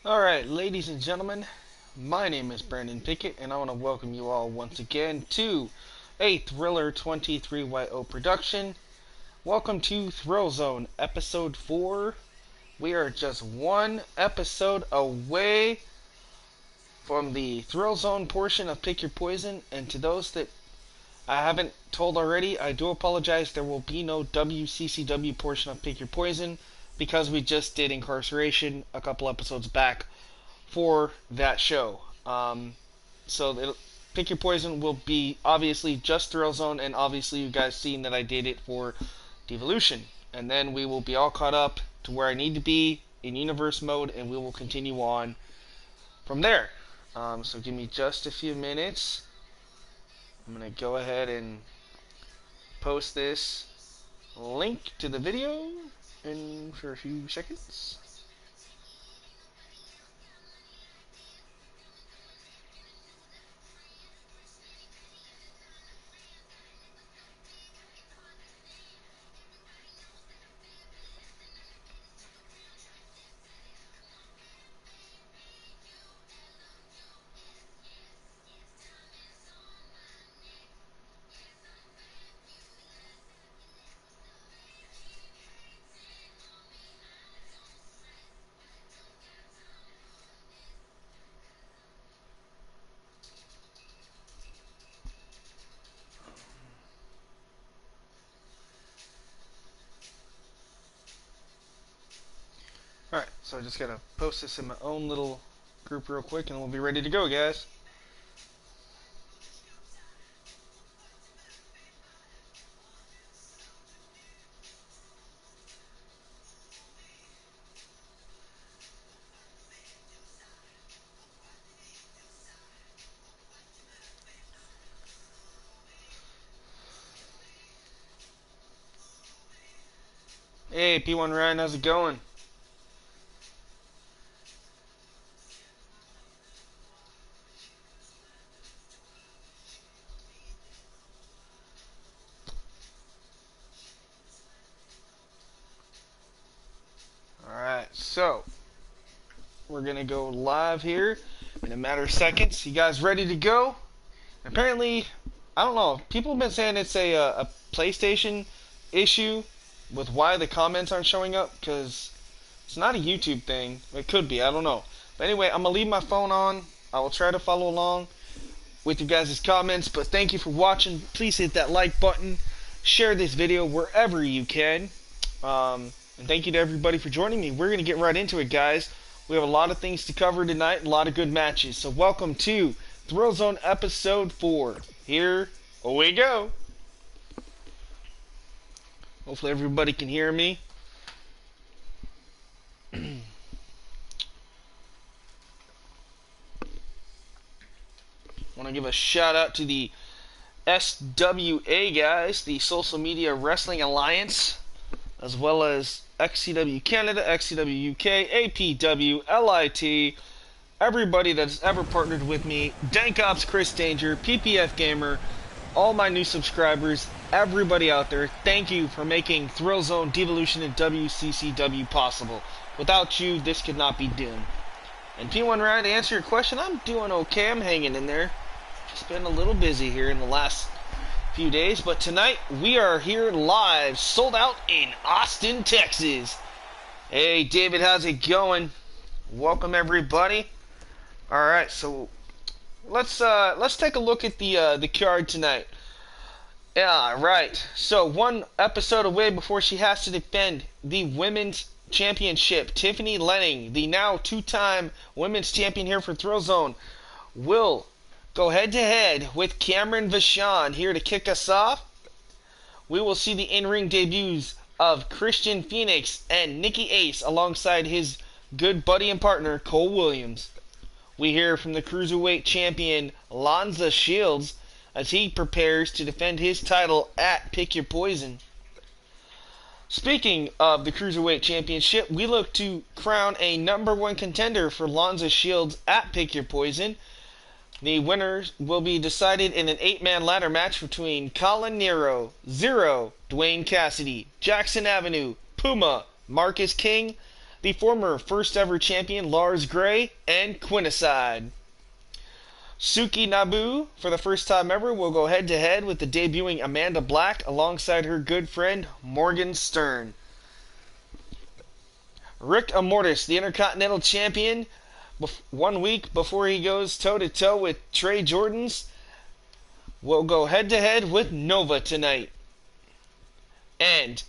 Alright, ladies and gentlemen, my name is Brandon Pickett, and I want to welcome you all once again to a Thriller 23YO production. Welcome to Thrillzone, Episode 4. We are just one episode away from the Thrillzone portion of Pick Your Poison, and to those that I haven't told already, I do apologize. There will be no WCCW portion of Pick Your Poison because we just did Incarceration a couple episodes back for that show. So Pick Your Poison will be obviously just Thrillzone, and obviously you guys seen that I did it for Devolution. And then we will be all caught up to where I need to be in universe mode, and we will continue on from there. So give me just a few minutes. I'm going to go ahead and post this link to the video in for a few seconds. Alright, so I just gotta post this in my own little group real quick and we'll be ready to go, guys. Hey, P1 Ryan, how's it going? Alright, so we're gonna go live here in a matter of seconds. You guys ready to go? Apparently, I don't know, people have been saying it's a PlayStation issue with why the comments aren't showing up, because it's not a YouTube thing. It could be, I don't know. But anyway, I'm gonna leave my phone on. I will try to follow along with you guys' comments, but thank you for watching. Please hit that like button, share this video wherever you can, and thank you to everybody for joining me. We're gonna get right into it, guys. We have a lot of things to cover tonight, a lot of good matches. So welcome to Thrillzone Episode 4. Here we go. Hopefully everybody can hear me. Want to give a shout out to the SWA guys, the Social Media Wrestling Alliance, as well as XCW Canada, XCW UK, APW, LIT, everybody that's ever partnered with me, Dank Ops, Chris Danger, PPF Gamer, all my new subscribers, everybody out there, thank you for making Thrillzone, Devolution, and WCCW possible. Without you, this could not be done. And P1 Ryan, to answer your question, I'm doing okay. I'm hanging in there. Just been a little busy here in the last few days, but tonight we are here live, sold out in Austin, Texas. Hey, David, how's it going? Welcome, everybody. All right, so let's take a look at the card tonight. Yeah, right. So one episode away before she has to defend the women's championship, Tiffany Lenning, the now two-time women's champion here for Thrillzone, will go head-to-head with Cameron Vachon here to kick us off. We will see the in-ring debuts of Christian Phoenix and Nikki Ace alongside his good buddy and partner, Cole Williams. We hear from the Cruiserweight champion, Lanza Shields, as he prepares to defend his title at Pick Your Poison. Speaking of the Cruiserweight Championship, we look to crown a #1 contender for Lanza Shields at Pick Your Poison. The winners will be decided in an 8-man ladder match between Colin Nero, Zero, Dwayne Cassidy, Jackson Avenue, Puma, Marcus King, the former first ever champion Lars Gray, and Quinnicide. Suki Nabu, for the first time ever, will go head to head with the debuting Amanda Black alongside her good friend Morgan Stern. Rick Immortus, the Intercontinental Champion, 1 week before he goes toe-to-toe with Trey Jordans, will go head-to-head with Nova tonight. And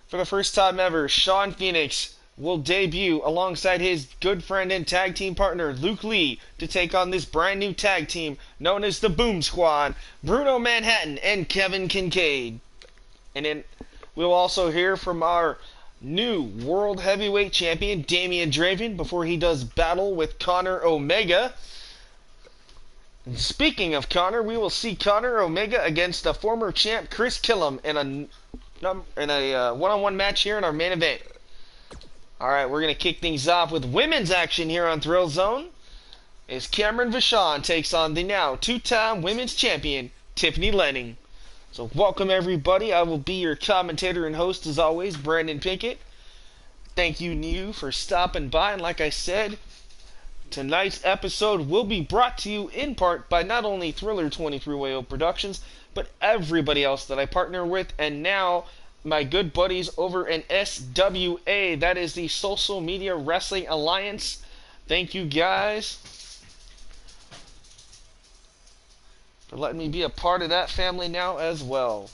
for the first time ever, Sean Phoenix will debut alongside his good friend and tag team partner Luke Lee to take on this brand new tag team known as the Boom Squad, Bruno Manhattan and Kevin Kincaid. And then we'll also hear from our new World Heavyweight Champion Damian Draven before he does battle with Connor Omega. And speaking of Connor, we will see Connor Omega against the former champ Chris Killam in a one-on-one match here in our main event. Alright, we're going to kick things off with women's action here on Thrillzone as Cameron Vachon takes on the now two-time women's champion Tiffany Lenning. So welcome everybody. I will be your commentator and host as always, Brandon Pinkett. Thank you for stopping by, and like I said, tonight's episode will be brought to you in part by not only Thriller 23-Way Productions, but everybody else that I partner with, and now my good buddies over in SWA, that is the Social Media Wrestling Alliance. Thank you guys for letting me be a part of that family now as well.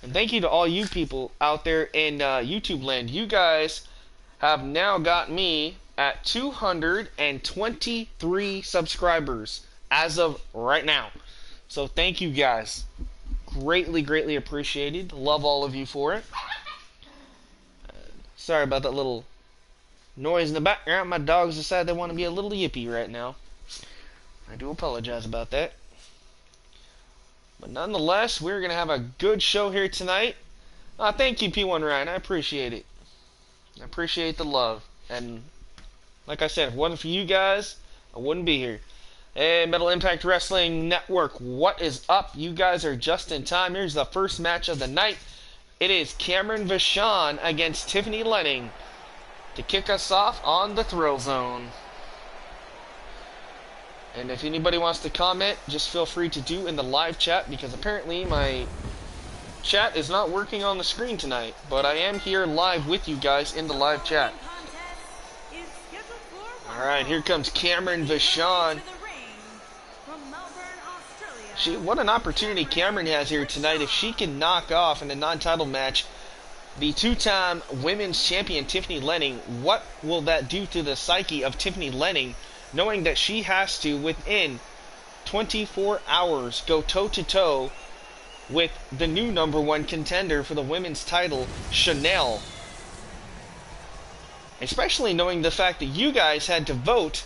And thank you to all you people out there in YouTube land. You guys have now got me at 223 subscribers as of right now. So thank you guys. Greatly appreciated. Love all of you for it. Sorry about that little noise in the background. My dogs decide they want to be a little yippy right now. I do apologize about that. But nonetheless, we're going to have a good show here tonight. Thank you, P1 Ryan. I appreciate it. I appreciate the love. And like I said, if it wasn't for you guys, I wouldn't be here. Hey, Metal Impact Wrestling Network, what is up? You guys are just in time. Here's the first match of the night. It is Cameron Vachon against Tiffany Lenning to kick us off on the Thrillzone. And if anybody wants to comment, just feel free to do in the live chat, because apparently my chat is not working on the screen tonight. But I am here live with you guys in the live chat. Alright, here comes Cameron Vachon. What an opportunity Cameron has here tonight. If she can knock off in a non-title match the two-time women's champion Tiffany Lenning, what will that do to the psyche of Tiffany Lenning, knowing that she has to, within 24 hours, go toe-to-toe with the new #1 contender for the women's title, Chanel. Especially knowing the fact that you guys had to vote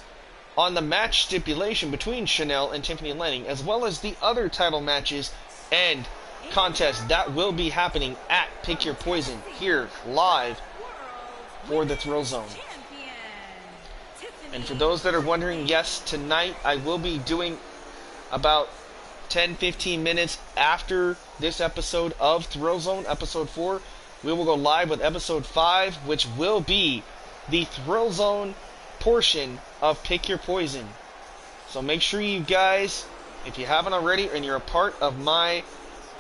on the match stipulation between Chanel and Tiffany Lenning, as well as the other title matches and contests that will be happening at Pick Your Poison here live for the Thrillzone. And for those that are wondering, yes, tonight I will be doing about 10-15 minutes after this episode of Thrillzone, episode 4. We will go live with episode 5, which will be the Thrillzone portion of Pick Your Poison. So make sure you guys, if you haven't already and you're a part of my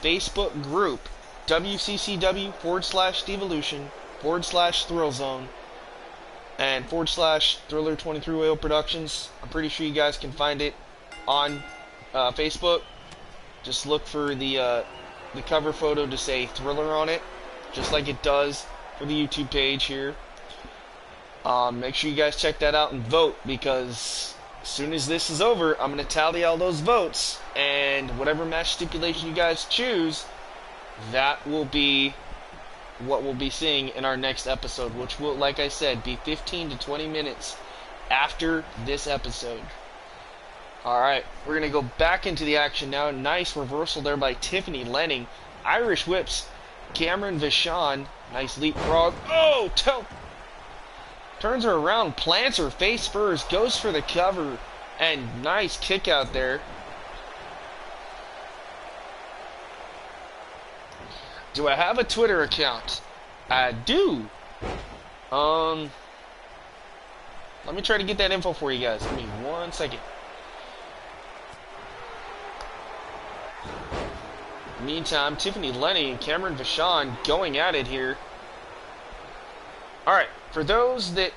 Facebook group, WCCW/Devolution/Thrillzone and /Thriller 23 Productions. I'm pretty sure you guys can find it on Facebook. Just look for the cover photo to say Thriller on it, just like it does for the YouTube page here. Make sure you guys check that out and vote, because as soon as this is over, I'm going to tally all those votes, and whatever match stipulation you guys choose, that will be what we'll be seeing in our next episode, which will, like I said, be 15 to 20 minutes after this episode. Alright, we're going to go back into the action now. Nice reversal there by Tiffany Lenning. Irish whips Cameron Vachon. Nice leapfrog. Oh, toe! Turns her around, plants her face first, goes for the cover, and nice kick out there. Do I have a Twitter account? I do. Let me try to get that info for you guys. Give me 1 second. Meantime, Tiffany Lenny and Cameron Vachon going at it here. Alright, for those that...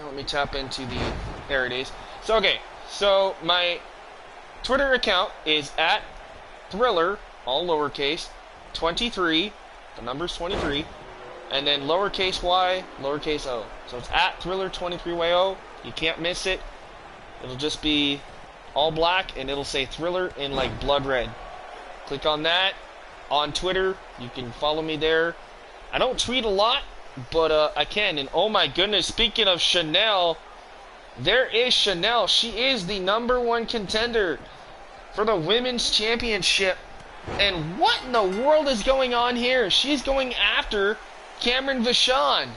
let me tap into the... There it is. So, okay. So, my Twitter account is at Thriller, all lowercase, 23. The number's 23. And then lowercase y, lowercase o. So, it's at Thriller23yo. You can't miss it. It'll just be all black, and it'll say Thriller in, like, blood red. Click on that. On Twitter, you can follow me there. I don't tweet a lot, but I can. And oh my goodness, speaking of Chanel, there is Chanel. She is the #1 contender for the Women's Championship. And what in the world is going on here? She's going after Cameron Vachon.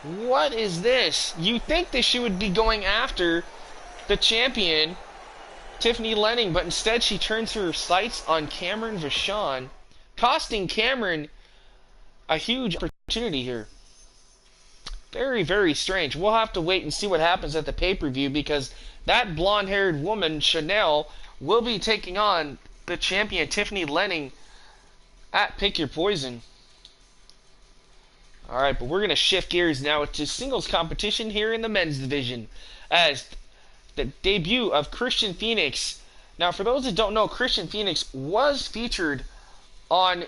What is this? You think that she would be going after the champion, Tiffany Lenning, but instead she turns her sights on Cameron Vachon, costing Cameron a huge opportunity here. Very, very strange. We'll have to wait and see what happens at the pay-per-view, because that blonde-haired woman, Chanel, will be taking on the champion, Tiffany Lenning, at Pick Your Poison. Alright, but we're going to shift gears now to singles competition here in the men's division, as the debut of Christian Phoenix. Now, for those that don't know, Christian Phoenix was featured on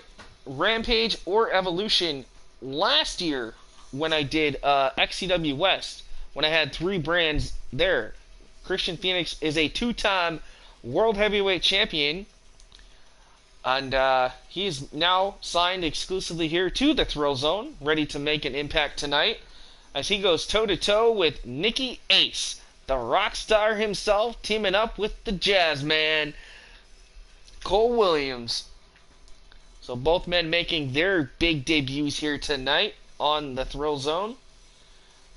Rampage or Evolution last year when I did XCW West, when I had 3 brands there. Christian Phoenix is a 2-time World Heavyweight Champion, and he is now signed exclusively here to the Thrillzone, ready to make an impact tonight, as he goes toe-to-toe with Nikki Ace, the rock star himself, teaming up with the Jazz Man, Cole Williams. So both men making their big debuts here tonight on the Thrillzone.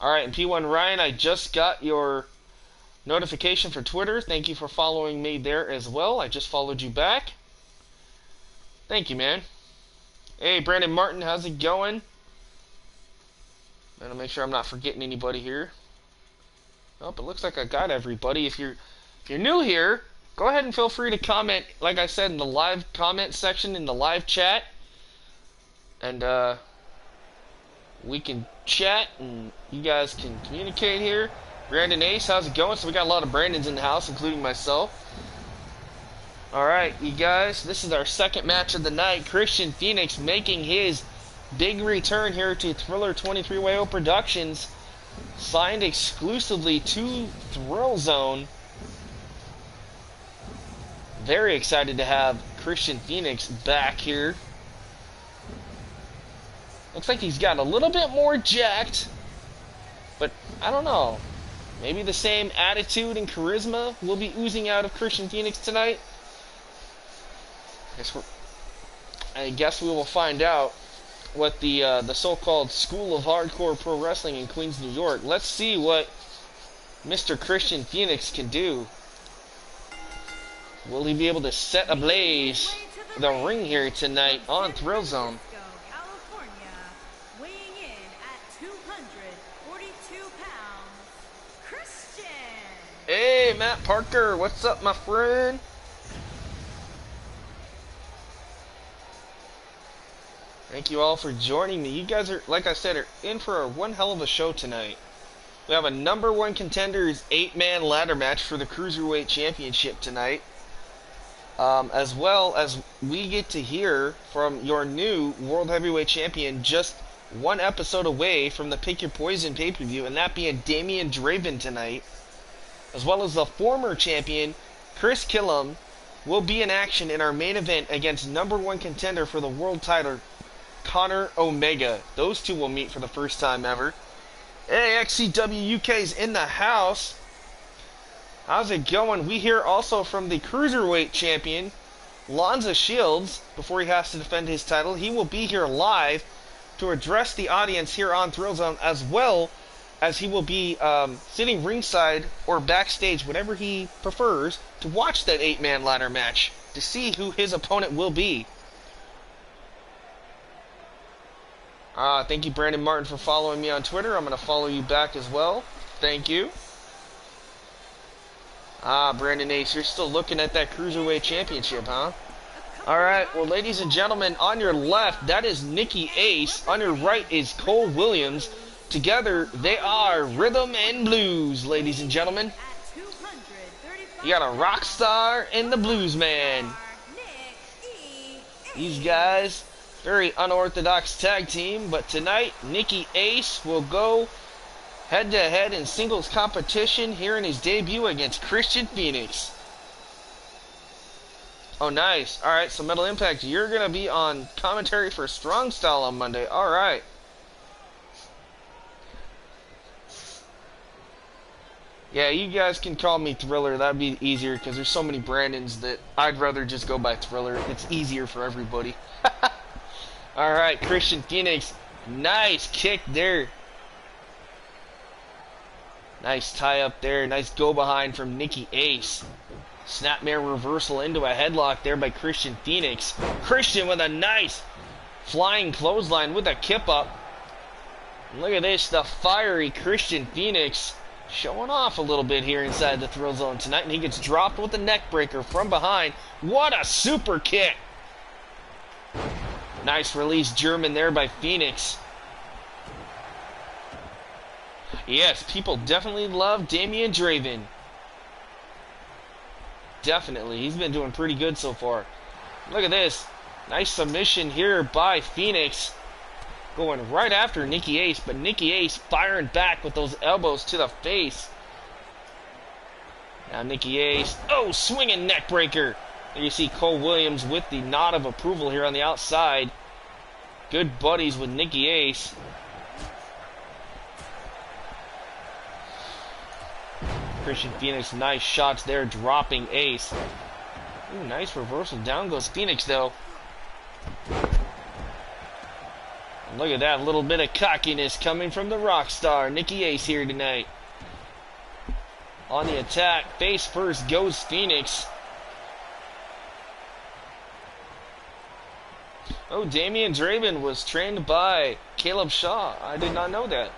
Alright, and P1 Ryan, I just got your notification for Twitter. Thank you for following me there as well. I just followed you back. Thank you, man. Hey, Brandon Martin, how's it going? Gotta make sure I'm not forgetting anybody here. Oh, it looks like I got everybody. If you're new here, go ahead and feel free to comment, like I said, in the live comment section in the live chat, and we can chat and you guys can communicate here. Brandon Ace, how's it going? So we got a lot of Brandons in the house, including myself. Alright, you guys, this is our second match of the night. Christian Phoenix making his big return here to Thriller 23YO Productions, signed exclusively to Thrillzone. Very excited to have Christian Phoenix back here. Looks like he's got a little bit more jacked, but I don't know. Maybe the same attitude and charisma will be oozing out of Christian Phoenix tonight. I guess we will find out what the so-called School of Hardcore Pro Wrestling in Queens, New York. Let's see what Mr. Christian Phoenix can do. Will he be able to set ablaze the ring here tonight on Thrillzone? Hey, Matt Parker, what's up, my friend? Thank you all for joining me. You guys are, like I said, are in for one hell of a show tonight. We have a #1 contenders 8-man ladder match for the Cruiserweight Championship tonight. As well as we get to hear from your new World Heavyweight Champion just one episode away from the Pick Your Poison pay-per-view, and that being Damian Draven tonight. As well as the former champion, Chris Killam, will be in action in our main event against #1 contender for the world title, Connor Omega. Those two will meet for the first time ever. Hey, XCW UK's in the house. How's it going? We hear also from the Cruiserweight champion, Lanza Shields, before he has to defend his title. He will be here live to address the audience here on Thrillzone, as well as he will be sitting ringside or backstage, whatever he prefers, to watch that 8-man ladder match to see who his opponent will be. Thank you, Brandon Martin, for following me on Twitter. I'm going to follow you back as well. Thank you. Brandon Ace, you're still looking at that Cruiserweight Championship, huh? Alright, well, ladies and gentlemen, on your left, that is Nikki Ace. On your right is Cole Williams. Together, they are Rhythm and Blues, ladies and gentlemen. You got a rock star and the blues man. These guys, very unorthodox tag team, but tonight, Nikki Ace will go head-to-head in singles competition here in his debut against Christian Phoenix. Oh, nice. Alright, so Metal Impact, you're going to be on commentary for Strong Style on Monday. Alright. Yeah, you guys can call me Thriller. That'd be easier because there's so many Brandons that I'd rather just go by Thriller. It's easier for everybody. Alright, Christian Phoenix. Nice kick there. Nice tie up there. Nice go behind from Nikki Ace. Snapmare reversal into a headlock there by Christian Phoenix. Christian with a nice flying clothesline with a kip up. Look at this, the fiery Christian Phoenix showing off a little bit here inside the Thrill Zone tonight. And he gets dropped with a neck breaker from behind. What a super kick. Nice release German there by Phoenix. Yes, people definitely love Damian Draven. Definitely. He's been doing pretty good so far. Look at this. Nice submission here by Phoenix. Going right after Nikki Ace, but Nikki Ace firing back with those elbows to the face. Now Nikki Ace. Oh, swinging neck breaker. There you see Cole Williams with the nod of approval here on the outside. Good buddies with Nikki Ace. Christian Phoenix, nice shots there, dropping Ace. Ooh, nice reversal. Down goes Phoenix, though. And look at that little bit of cockiness coming from the rock star, Nikki Ace, here tonight. On the attack, face first goes Phoenix. Oh, Damian Draven was trained by Caleb Shaw. I did not know that.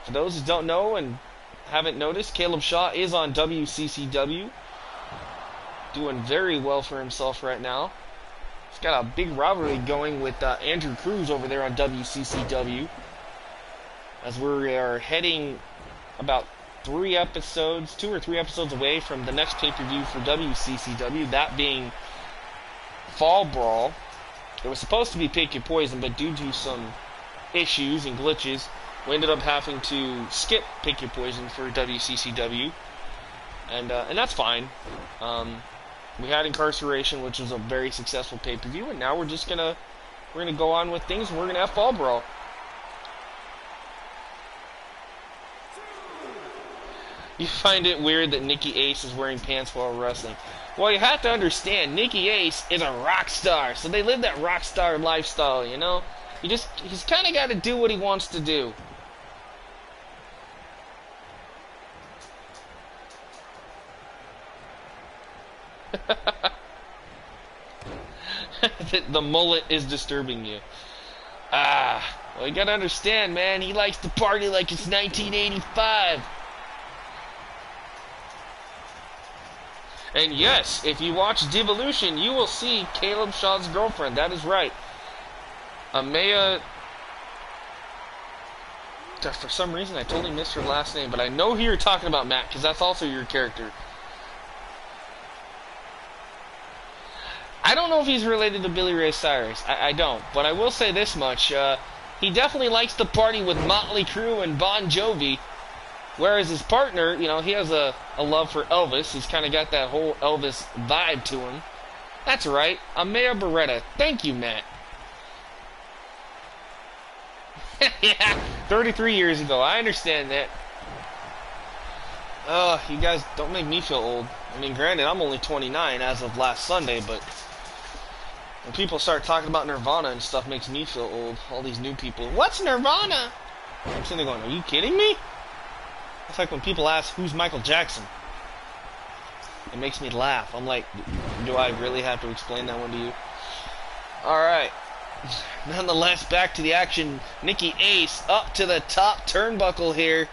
For those who don't know and haven't noticed, Caleb Shaw is on WCCW. Doing very well for himself right now. He's got a big rivalry going with Andrew Cruz over there on WCCW. As we are heading about 2 or 3 episodes away from the next pay-per-view for WCCW, that being Fall Brawl. It was supposed to be Pick Your Poison, but due to some issues and glitches, we ended up having to skip Pick Your Poison for WCCW, and that's fine. We had Incarceration, which was a very successful pay-per-view, and now we're gonna go on with things. We're gonna have Fall Brawl. You find it weird that Nikki Ace is wearing pants while wrestling. Well, you have to understand, Nikki Ace is a rock star, so they live that rock star lifestyle, you know? He's kind of got to do what he wants to do. The mullet is disturbing you. Well, you gotta understand, man, he likes to party like it's 1985. And yes, if you watch Devolution, you will see Caleb Shaw's girlfriend. That is right. Amaya. For some reason, I totally missed her last name, but I know who you're talking about, Matt, because that's also your character. I don't know if he's related to Billy Ray Cyrus. I don't. But I will say this much. He definitely likes to party with Motley Crue and Bon Jovi. Whereas his partner, you know, he has a love for Elvis. He's kind of got that whole Elvis vibe to him. That's right. Amaya Beretta. Thank you, Matt. Yeah, 33 years ago. I understand that. You guys don't make me feel old. I mean, granted, I'm only 29 as of last Sunday, but when people start talking about Nirvana and stuff, makes me feel old. All these new people. What's Nirvana? I'm sitting there going, are you kidding me? It's like when people ask, who's Michael Jackson? It makes me laugh. I'm like, do I really have to explain that one to you? Alright. Nonetheless, back to the action. Nikki Ace up to the top turnbuckle here.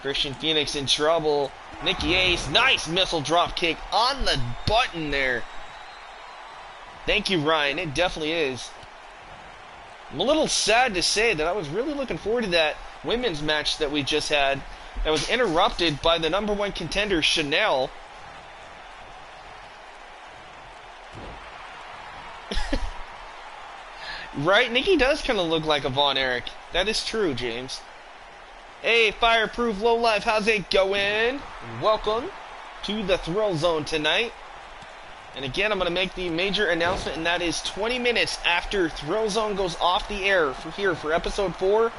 Christian Phoenix in trouble. Nikki Ace, nice missile drop kick on the button there. Thank you, Ryan. It definitely is. I'm a little sad to say that I was really looking forward to that women's match that we just had that was interrupted by the #1 contender, Chanel. Right? Nikki does kind of look like a Von Erich. That is true, James. Hey, Fireproof Lowlife, how's it going? Welcome to the Thrillzone tonight. And again, I'm going to make the major announcement, and that is 20 minutes after Thrillzone goes off the air for episode 4,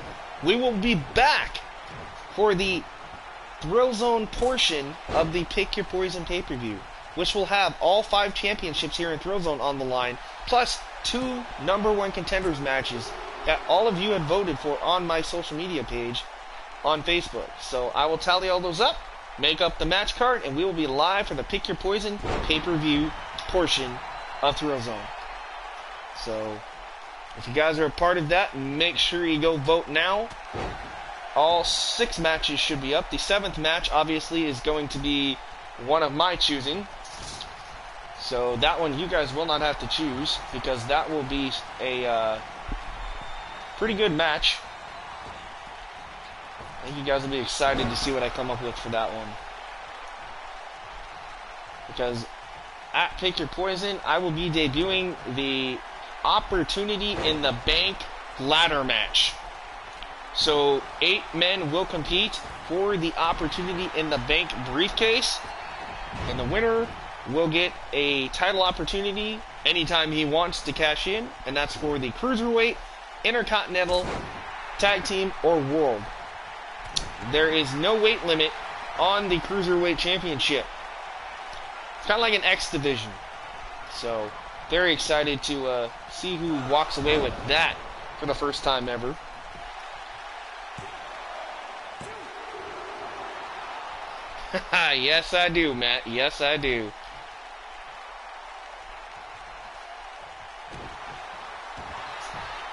we will be back for the Thrillzone portion of the Pick Your Poison pay-per-view, which will have all 5 championships here in Thrillzone on the line, plus 2 #1 contenders matches that all of you had voted for on my social media page on Facebook. So I will tally all those up, make up the match card, and we will be live for the Pick Your Poison pay-per-view portion of Thrillzone. So if you guys are a part of that, make sure you go vote now. All 6 matches should be up. The 7th match obviously is going to be one of my choosing. So that one you guys will not have to choose, because that will be a pretty good match. I think you guys will be excited to see what I come up with for that one. Because at Pick Your Poison, I will be debuting the Opportunity in the Bank ladder match. So 8 men will compete for the Opportunity in the Bank briefcase, and the winner will get a title opportunity anytime he wants to cash in, and that's for the Cruiserweight, Intercontinental, Tag Team, or World. There is no weight limit on the Cruiserweight Championship. It's kind of like an X division. So, very excited to see who walks away with that for the first time ever. Yes, I do, Matt. Yes, I do.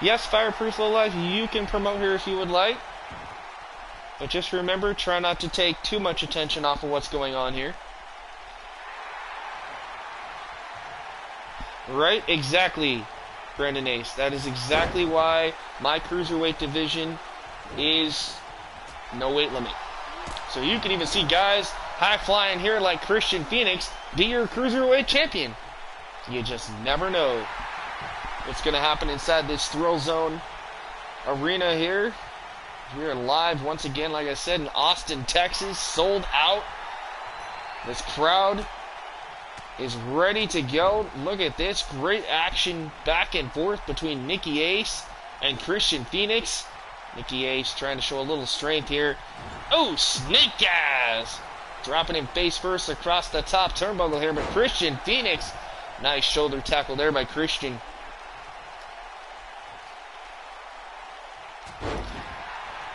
Yes, Fireproof Lowlife, you can promote here if you would like. But just remember, try not to take too much attention off of what's going on here. Right? Exactly, Brandon Ace. That is exactly why my Cruiserweight division is no weight limit. So you can even see guys high-flying here like Christian Phoenix be your Cruiserweight champion. You just never know what's going to happen inside this Thrillzone arena here. We are live once again, like I said, in Austin, Texas, sold out. This crowd is ready to go. Look at this great action back and forth between Nikki Ace and Christian Phoenix. Nikki Ace trying to show a little strength here. Oh, snake eyes! Dropping him face first across the top turnbuckle here, but Christian Phoenix, nice shoulder tackle there by Christian.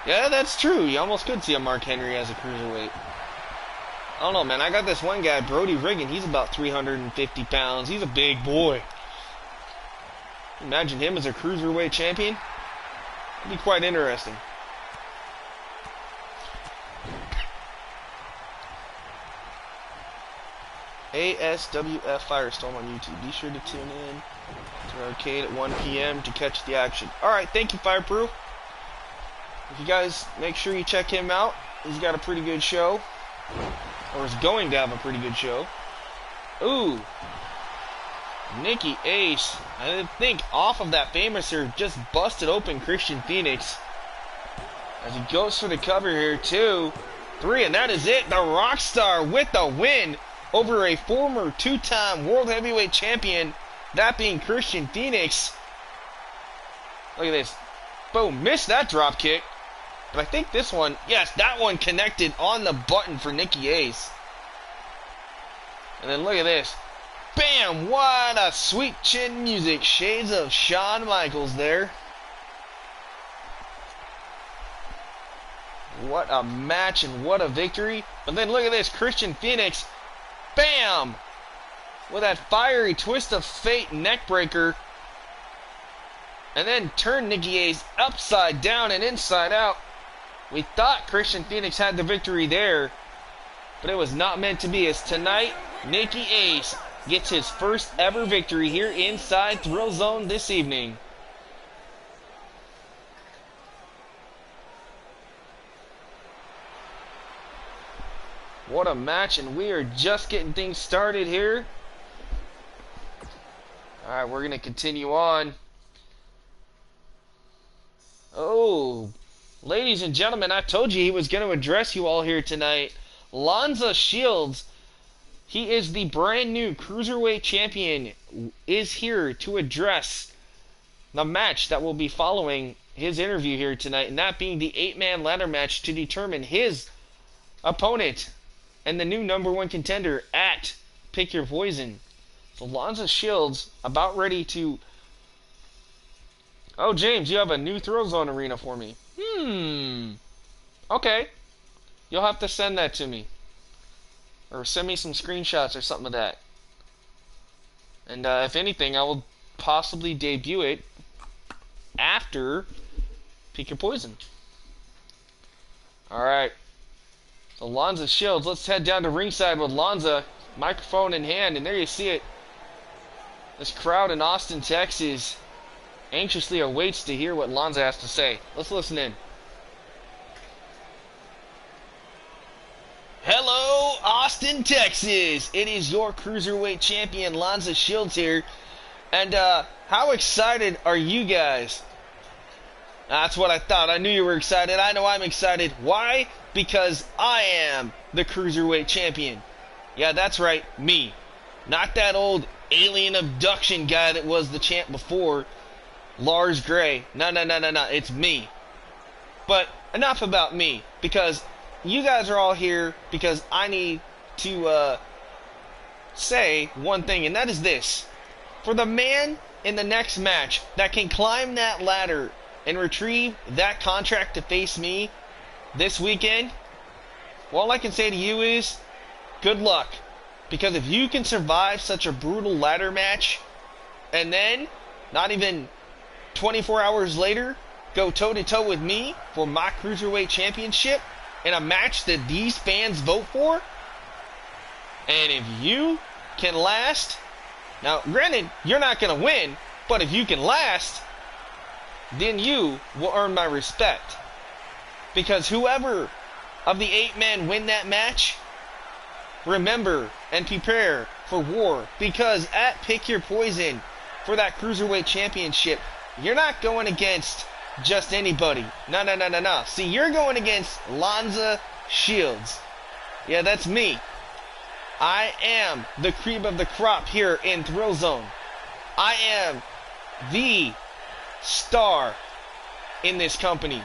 Yeah, that's true. You almost could see a Mark Henry as a cruiserweight. I don't know, man. I got this one guy, Brody Riggin. He's about 350 pounds. He's a big boy. Imagine him as a cruiserweight champion. It'd be quite interesting. ASWF Firestorm on YouTube. Be sure to tune in to Arcade at 1 p.m. to catch the action. Alright, thank you, Fireproof. If you guys make sure you check him out, he's got a pretty good show. Or is going to have a pretty good show. Ooh. Nikki Ace, I think off of that Famouser, just busted open Christian Phoenix. As he goes for the cover here, 2, 3, and that is it. The Rockstar with the win over a former 2-time World Heavyweight Champion, that being Christian Phoenix. Look at this. Boom, missed that drop kick. But I think this one, yes, that one connected on the button for Nikki Ace. And then look at this. Bam! What a sweet chin music. Shades of Shawn Michaels there. What a match and what a victory. But then look at this. Christian Phoenix. Bam! With that fiery twist of fate neckbreaker and then turned Nikki Ace upside down and inside out. We thought Christian Phoenix had the victory there, but it was not meant to be, as tonight, Nikki Ace gets his first ever victory here inside Thrillzone this evening. What a match, and we are just getting things started here. Alright, we're going to continue on. Oh, ladies and gentlemen, I told you he was going to address you all here tonight. Lanza Shields, he is the brand new Cruiserweight Champion, is here to address the match that will be following his interview here tonight, and that being the 8-man ladder match to determine his opponent and the new #1 contender at Pick Your Poison. So Lanza Shields about ready to... Oh, James, you have a new Thrillzone arena for me. Okay. You'll have to send that to me. Or send me some screenshots or something of that. And if anything, I will possibly debut it after Pick Your Poison. Alright. So Lanza Shields, let's head down to ringside with Lanza, microphone in hand, and there you see it. This crowd in Austin, Texas anxiously awaits to hear what Lanza has to say. Let's listen in. Hello, Austin, Texas. It is your Cruiserweight Champion, Lanza Shields here. And how excited are you guys? That's what I thought. I knew you were excited. I know I'm excited. Why? Because I am the Cruiserweight Champion. Yeah, that's right, me. Not that old alien abduction guy that was the champ before, Lars Gray. No, it's me. But enough about me, because you guys are all here because I need to say one thing, and that is this. For the man in the next match that can climb that ladder and retrieve that contract to face me this weekend, all I can say to you is good luck. Because if you can survive such a brutal ladder match and then, not even 24 hours later, go toe-to-toe with me for my Cruiserweight Championship in a match that these fans vote for, and if you can last, now granted, you're not going to win, but if you can last, then you will earn my respect. Because whoever of the 8 men win that match, remember and prepare for war, because at Pick Your Poison for that Cruiserweight Championship, you're not going against just anybody. No. See, you're going against Lanza Shields. Yeah, that's me. I am the cream of the crop here in Thrillzone. I am the star in this company.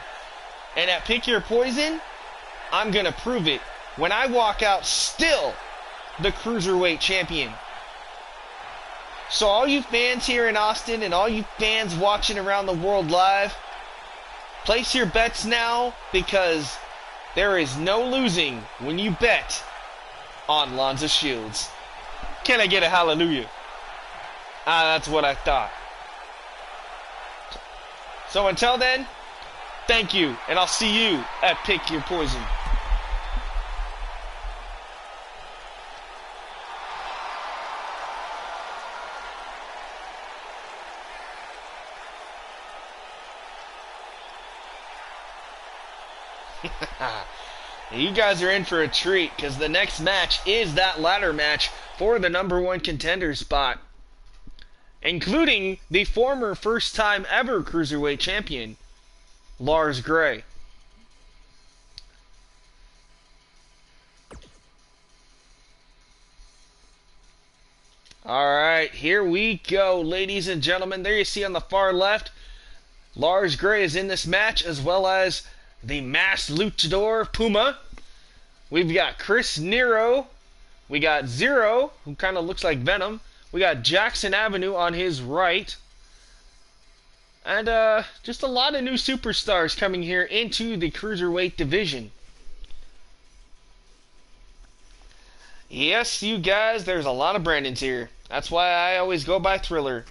And at Pick Your Poison, I'm going to prove it when I walk out still the Cruiserweight Champion. So all you fans here in Austin and all you fans watching around the world live, place your bets now, because there is no losing when you bet on Lanza Shields. Can I get a hallelujah? That's what I thought. So until then, thank you, and I'll see you at Pick Your Poison. You guys are in for a treat, because the next match is that ladder match for the #1 contender spot, including the former first-time ever Cruiserweight Champion, Lars Gray. Alright, here we go, ladies and gentlemen. There you see on the far left, Lars Gray is in this match, as well as the masked luchador Puma. We've got Chris Nero. We got Zero, who kind of looks like Venom. We got Jackson Avenue on his right. And just a lot of new superstars coming here into the Cruiserweight division. Yes, you guys, there's a lot of Brandons here. That's why I always go by Thriller.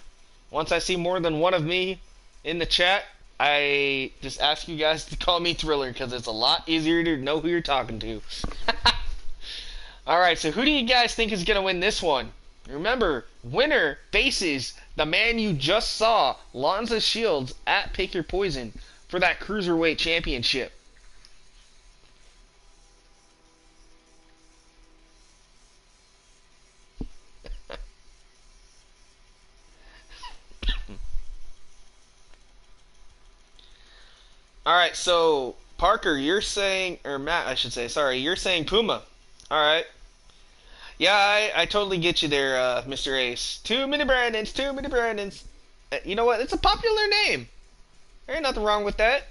Once I see more than one of me, in the chat, I just ask you guys to call me Thriller because it's a lot easier to know who you're talking to. Alright, so who do you guys think is going to win this one? Remember, winner faces the man you just saw, Lonza Shields, at Pick Your Poison for that Cruiserweight Championship. Alright, so Parker, you're saying, or Matt, I should say, sorry, you're saying Puma. Alright. Yeah, I totally get you there, Mr. Ace. Too many Brandons, too many Brandons. You know what? It's a popular name. There ain't nothing wrong with that.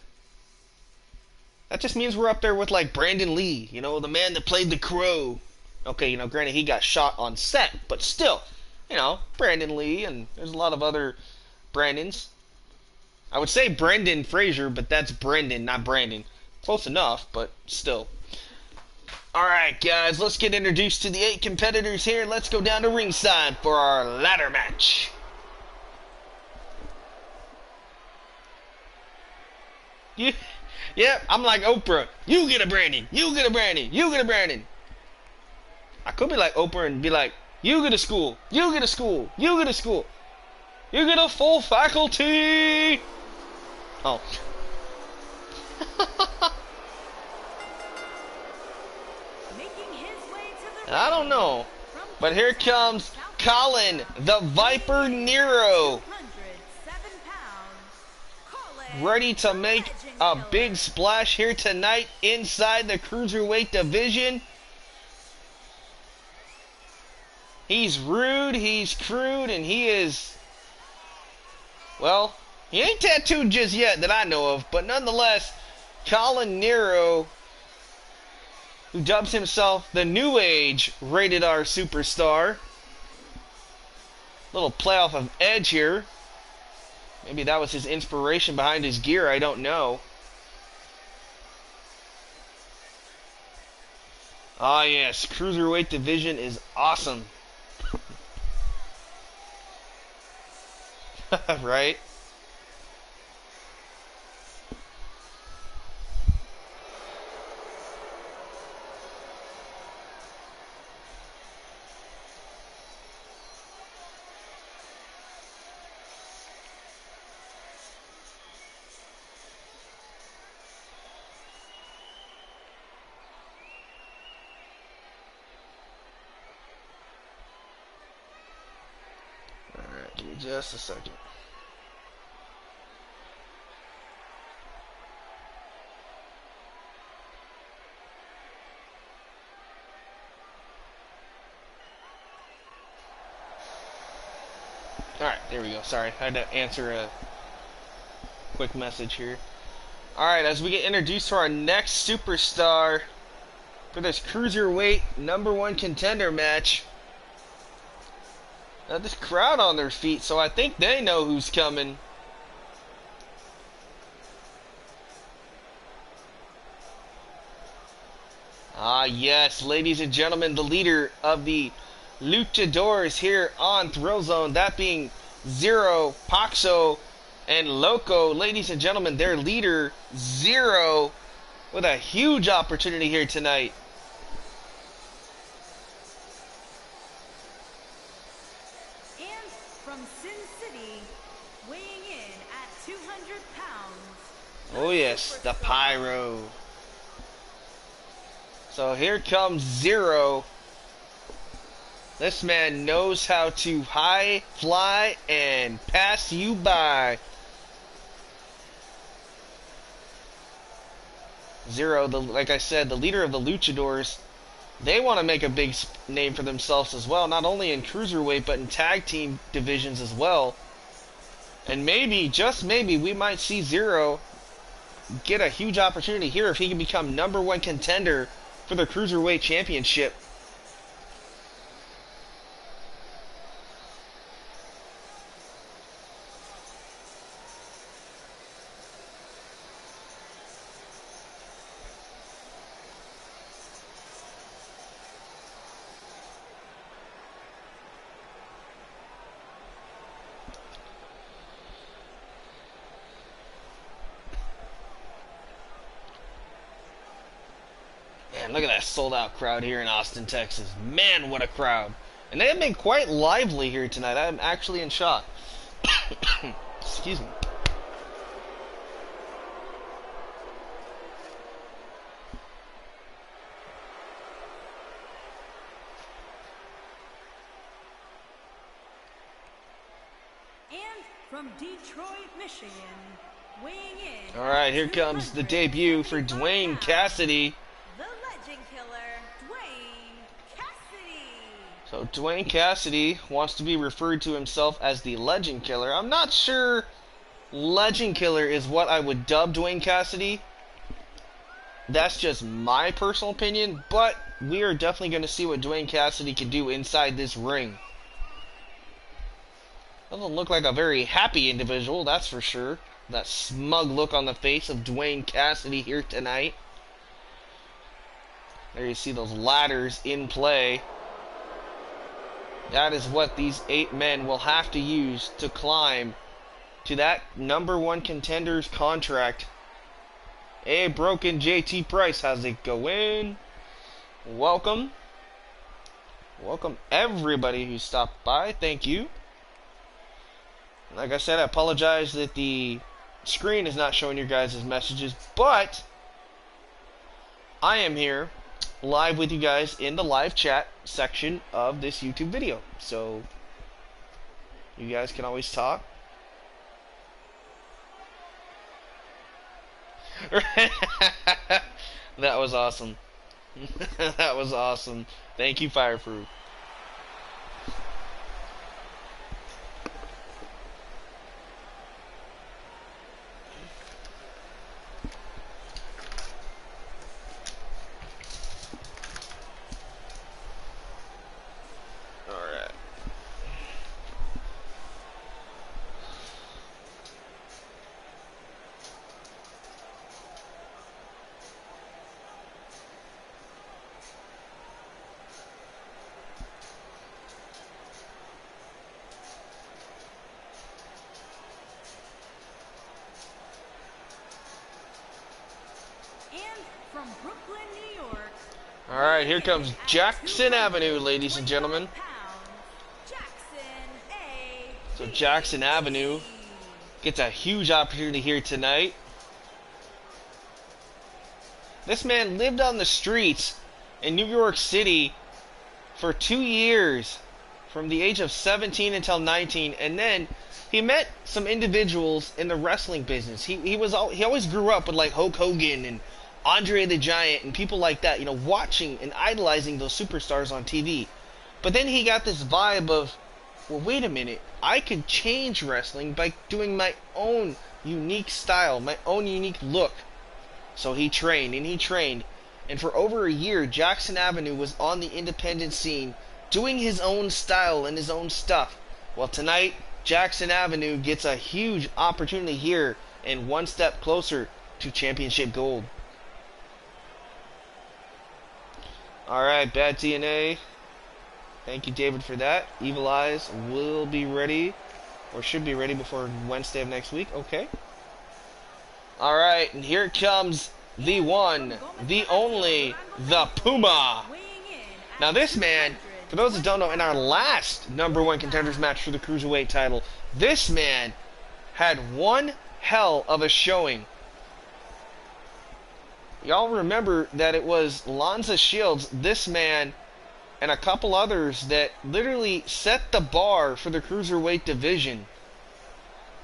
That just means we're up there with, like, Brandon Lee, you know, the man that played the Crow. Okay, you know, granted, he got shot on set, but still, you know, Brandon Lee, and there's a lot of other Brandons. I would say Brendan Fraser, but that's Brendan, not Brandon. Close enough, but still. Alright, guys, let's get introduced to the 8 competitors here. Let's go down to ringside for our ladder match. Yeah, I'm like Oprah. You get a Brandon. You get a Brandon. You get a Brandon. I could be like Oprah and be like, you get a school. You get a school. You get a school. You get a full faculty. Oh. I don't know. But here comes Colin, the Viper Nero. Ready to make a big splash here tonight inside the Cruiserweight division. He's rude, he's crude, and he is... Well, he ain't tattooed just yet that I know of, but nonetheless, Colin Nero, who dubs himself the New Age Rated R Superstar. Little playoff of Edge here. Maybe that was his inspiration behind his gear, I don't know. Ah yes, Cruiserweight division is awesome. Right? Alright, give me just a second. Alright, there we go. Sorry, I had to answer a quick message here. Alright, as we get introduced to our next superstar for this Cruiserweight #1 contender match. Now this crowd on their feet, so I think they know who's coming. Ah yes, ladies and gentlemen, the leader of the Luchadors here on Thrillzone, that being Zero, Paxo, and Loco. Ladies and gentlemen, their leader, Zero, with a huge opportunity here tonight. And from Sin City, weighing in at 200 pounds. Oh yes, the Pyro. So here comes Zero. This man knows how to high fly and pass you by. Zero, like I said, the leader of the Luchadors, they want to make a big name for themselves as well, not only in Cruiserweight, but in tag team divisions as well. And maybe, just maybe, we might see Zero get a huge opportunity here if he can become #1 contender for the Cruiserweight Championship. look at that sold-out crowd here in Austin, Texas. Man, what a crowd. And they have been quite lively here tonight. I'm actually in shock. Excuse me. And from Detroit, Michigan, weighing in. All right, here comes the debut for Dwayne Cassidy. The Legend Killer, Dwayne Cassidy. So Dwayne Cassidy wants to be referred to himself as the Legend Killer. I'm not sure Legend Killer is what I would dub Dwayne Cassidy. That's just my personal opinion, but we are definitely going to see what Dwayne Cassidy can do inside this ring. Doesn't look like a very happy individual, that's for sure. That smug look on the face of Dwayne Cassidy here tonight. There you see those ladders in play. That is what these 8 men will have to use to climb to that #1 contender's contract. Hey, Broken JT Price, how's it going? Welcome. Welcome everybody who stopped by. Thank you. Like I said, I apologize that the screen is not showing your guys' messages, but I am here live with you guys in the live chat section of this YouTube video. So you guys can always talk. That was awesome. That was awesome. Thank you, Fireproof. From Brooklyn, New York. All right, here comes Jackson Avenue, ladies and gentlemen. So Jackson Avenue gets a huge opportunity here tonight. This man lived on the streets in New York City for 2 years, from the age of 17 until 19, and then he met some individuals in the wrestling business. He always grew up with like Hulk Hogan and Andre the Giant and people like that, you know, watching and idolizing those superstars on TV. But then he got this vibe of, well, wait a minute, I could change wrestling by doing my own unique style, my own unique look. So he trained and he trained, and for over a year, Jackson Avenue was on the independent scene, doing his own style and his own stuff. Well, tonight, Jackson Avenue gets a huge opportunity here and one step closer to championship gold. Alright, Bad TNA. Thank you, David, for that. Evil Eyes will be ready, or should be ready before Wednesday of next week. Okay. Alright, and here comes the one, the only, the Puma. Now this man, for those that don't know, in our last #1 contenders match for the Cruiserweight title, this man had one hell of a showing. Y'all remember that it was Lanza Shields, this man, and a couple others that literally set the bar for the Cruiserweight division.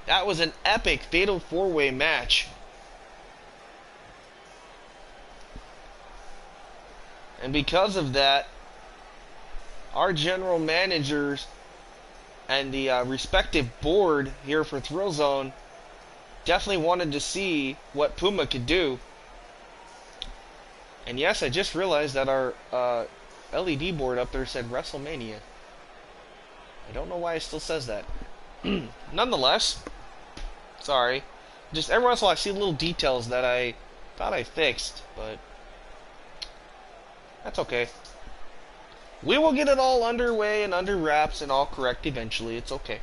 That was an epic Fatal 4-Way match. And because of that, our general managers and the respective board here for Thrillzone definitely wanted to see what Puma could do. And yes, I just realized that our LED board up there said WrestleMania. I don't know why it still says that. Nonetheless, sorry. Just every once in a while I see little details that I thought I fixed, but that's okay. We will get it all underway and under wraps and all correct eventually. It's okay.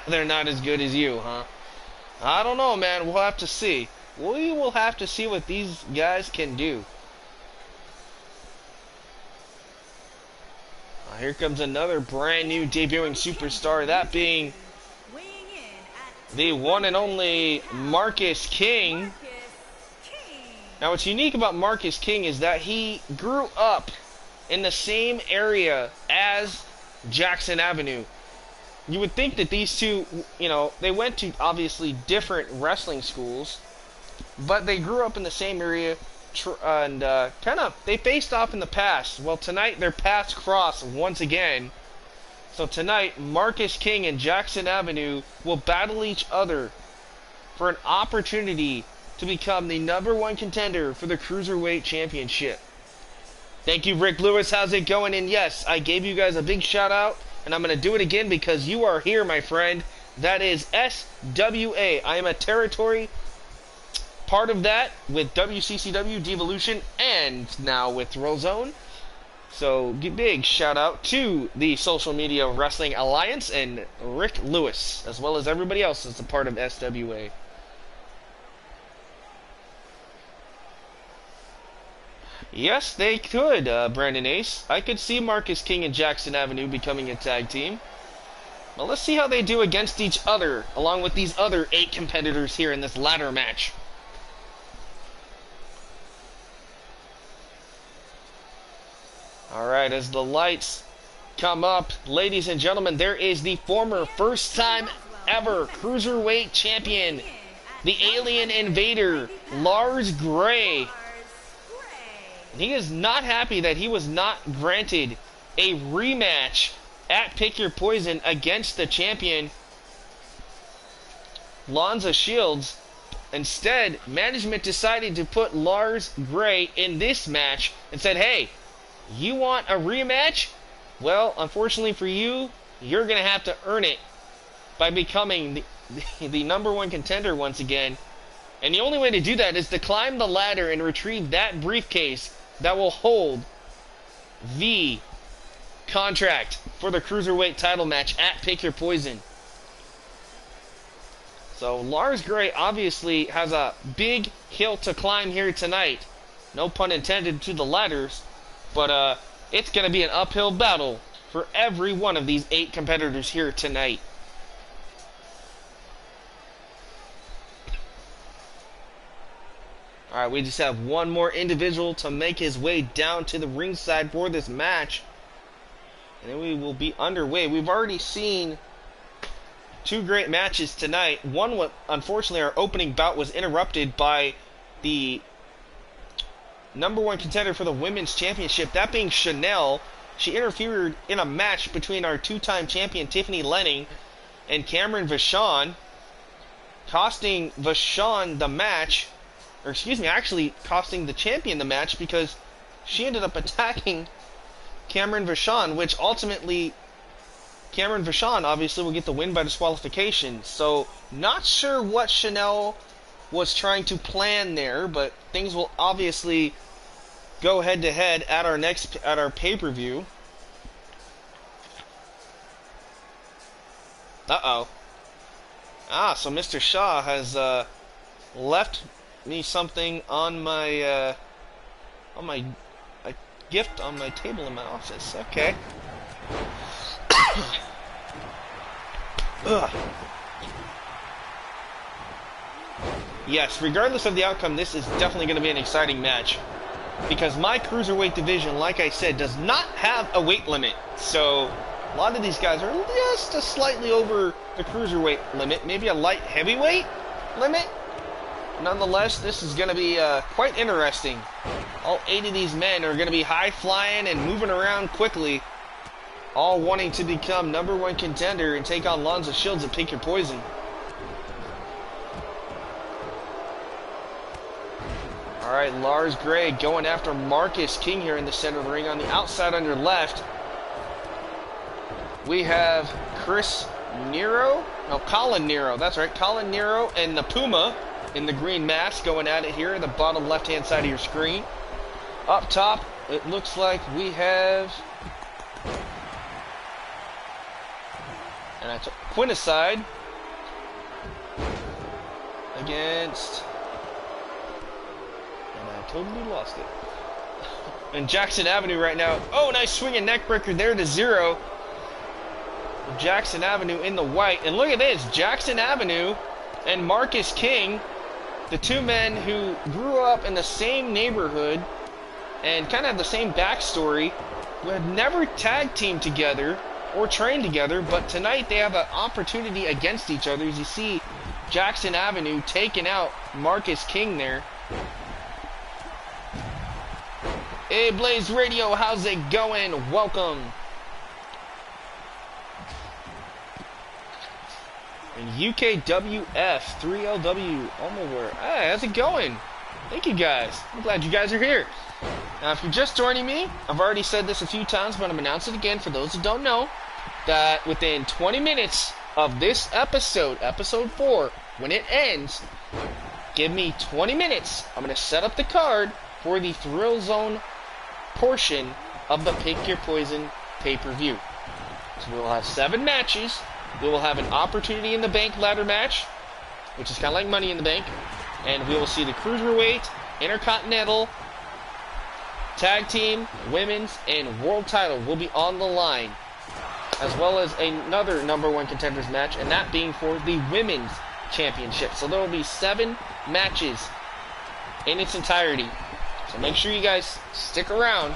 They're not as good as you, huh? I don't know, man. We'll have to see. we will have to see what these guys can do. Here comes another brand new debuting superstar, that being Weighing in at the one and only Marcus King. Marcus King. Now, what's unique about Marcus King is that he grew up in the same area as Jackson Avenue. You would think that these two, you know, they went to obviously different wrestling schools, but they grew up in the same area, and they faced off in the past. Well, tonight their paths cross once again. So tonight, Marcus King and Jackson Avenue will battle each other for an opportunity to become the #1 contender for the Cruiserweight Championship. Thank you, Rick Lewis. How's it going? And yes, I gave you guys a big shout out, and I'm going to do it again because you are here, my friend. That is SWA. I am a territory part of that with WCCW, Devolution, and now with Thrillzone. So, big shout out to the Social Media Wrestling Alliance and Rick Lewis, as well as everybody else that's a part of SWA. Yes, they could, Brandon Ace. I could see Marcus King and Jackson Avenue becoming a tag team. Well, let's see how they do against each other, along with these other 8 competitors here in this ladder match. Alright, as the lights come up, ladies and gentlemen, there is the former first-time ever Cruiserweight Champion, the Alien Invader, Lars Gray. He is not happy that he was not granted a rematch at Pick Your Poison against the champion, Lonza Shields. Instead, management decided to put Lars Gray in this match and said, hey, you want a rematch? Well, unfortunately for you, you're going to have to earn it by becoming the #1 contender once again. And the only way to do that is to climb the ladder and retrieve that briefcase that will hold the contract for the Cruiserweight title match at Pick Your Poison. So Lars Gray obviously has a big hill to climb here tonight. No pun intended to the ladders, but it's going to be an uphill battle for every one of these 8 competitors here tonight. Alright, we just have one more individual to make his way down to the ringside for this match. And then we will be underway. We've already seen 2 great matches tonight. One, unfortunately, our opening bout was interrupted by the #1 contender for the Women's Championship, that being Chanel. She interfered in a match between our 2-time champion Tiffany Lenning and Cameron Vachon, costing Vachon the match. Or excuse me, actually costing the champion the match because she ended up attacking Cameron Vachon, which ultimately Cameron Vachon obviously will get the win by disqualification. So not sure what Chanel was trying to plan there, but things will obviously go head to head at our pay-per-view. Uh-oh. So Mr. Shaw has left me something on my a gift on my table in my office. Okay. Ugh. Yes, regardless of the outcome, this is definitely going to be an exciting match because my cruiserweight division, like I said, does not have a weight limit. So a lot of these guys are just slightly over the cruiserweight limit, maybe a light heavyweight limit. Nonetheless, this is going to be quite interesting. All 8 of these men are going to be high-flying and moving around quickly, all wanting to become #1 contender and take on Lonza Shields and Pick Your Poison. Alright, Lars Gray going after Marcus King here in the center of the ring. On the outside on your left, we have Colin Nero, that's right, Colin Nero and the Puma in the green mask going at it here, the bottom left-hand side of your screen. Up top, it looks like we have, and I took Quinticide against totally lost it. And Jackson Avenue right now. Oh, nice swinging neck breaker there to Zero. Jackson Avenue in the white. And look at this. Jackson Avenue and Marcus King, the two men who grew up in the same neighborhood and kind of have the same backstory, who had never tag teamed together or trained together, but tonight they have an opportunity against each other. As you see, Jackson Avenue taking out Marcus King there. Hey, Blaze Radio, how's it going? Welcome. And UKWF 3LW Almaware. Hey, how's it going? Thank you guys. I'm glad you guys are here. Now, if you're just joining me, I've already said this a few times, but I'm announcing it again for those who don't know, that within 20 minutes of this episode, episode 4, when it ends, give me 20 minutes. I'm going to set up the card for the Thrillzone portion of the Pick Your Poison pay-per-view. So we will have 7 matches. We will have an Opportunity in the Bank ladder match, which is kind of like Money in the Bank. And we will see the Cruiserweight, Intercontinental, Tag Team, Women's, and World title will be on the line. As well as another #1 contenders match, and that being for the Women's Championship. So there will be 7 matches in its entirety. So make sure you guys stick around.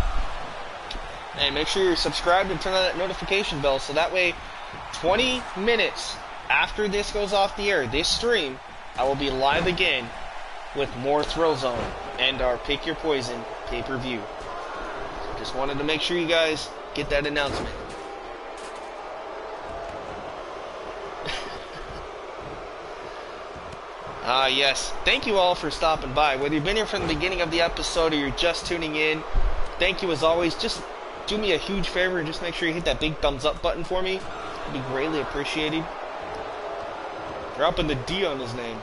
And make sure you're subscribed and turn on that notification bell, so that way 20 minutes after this goes off the air, this stream, I will be live again with more Thrillzone and our Pick Your Poison pay-per-view. So just wanted to make sure you guys get that announcement. Yes, thank you all for stopping by. Whether you've been here from the beginning of the episode or you're just tuning in, thank you as always. Just do me a huge favor and just make sure you hit that big thumbs up button for me. It'd be greatly appreciated. Dropping the D on his name.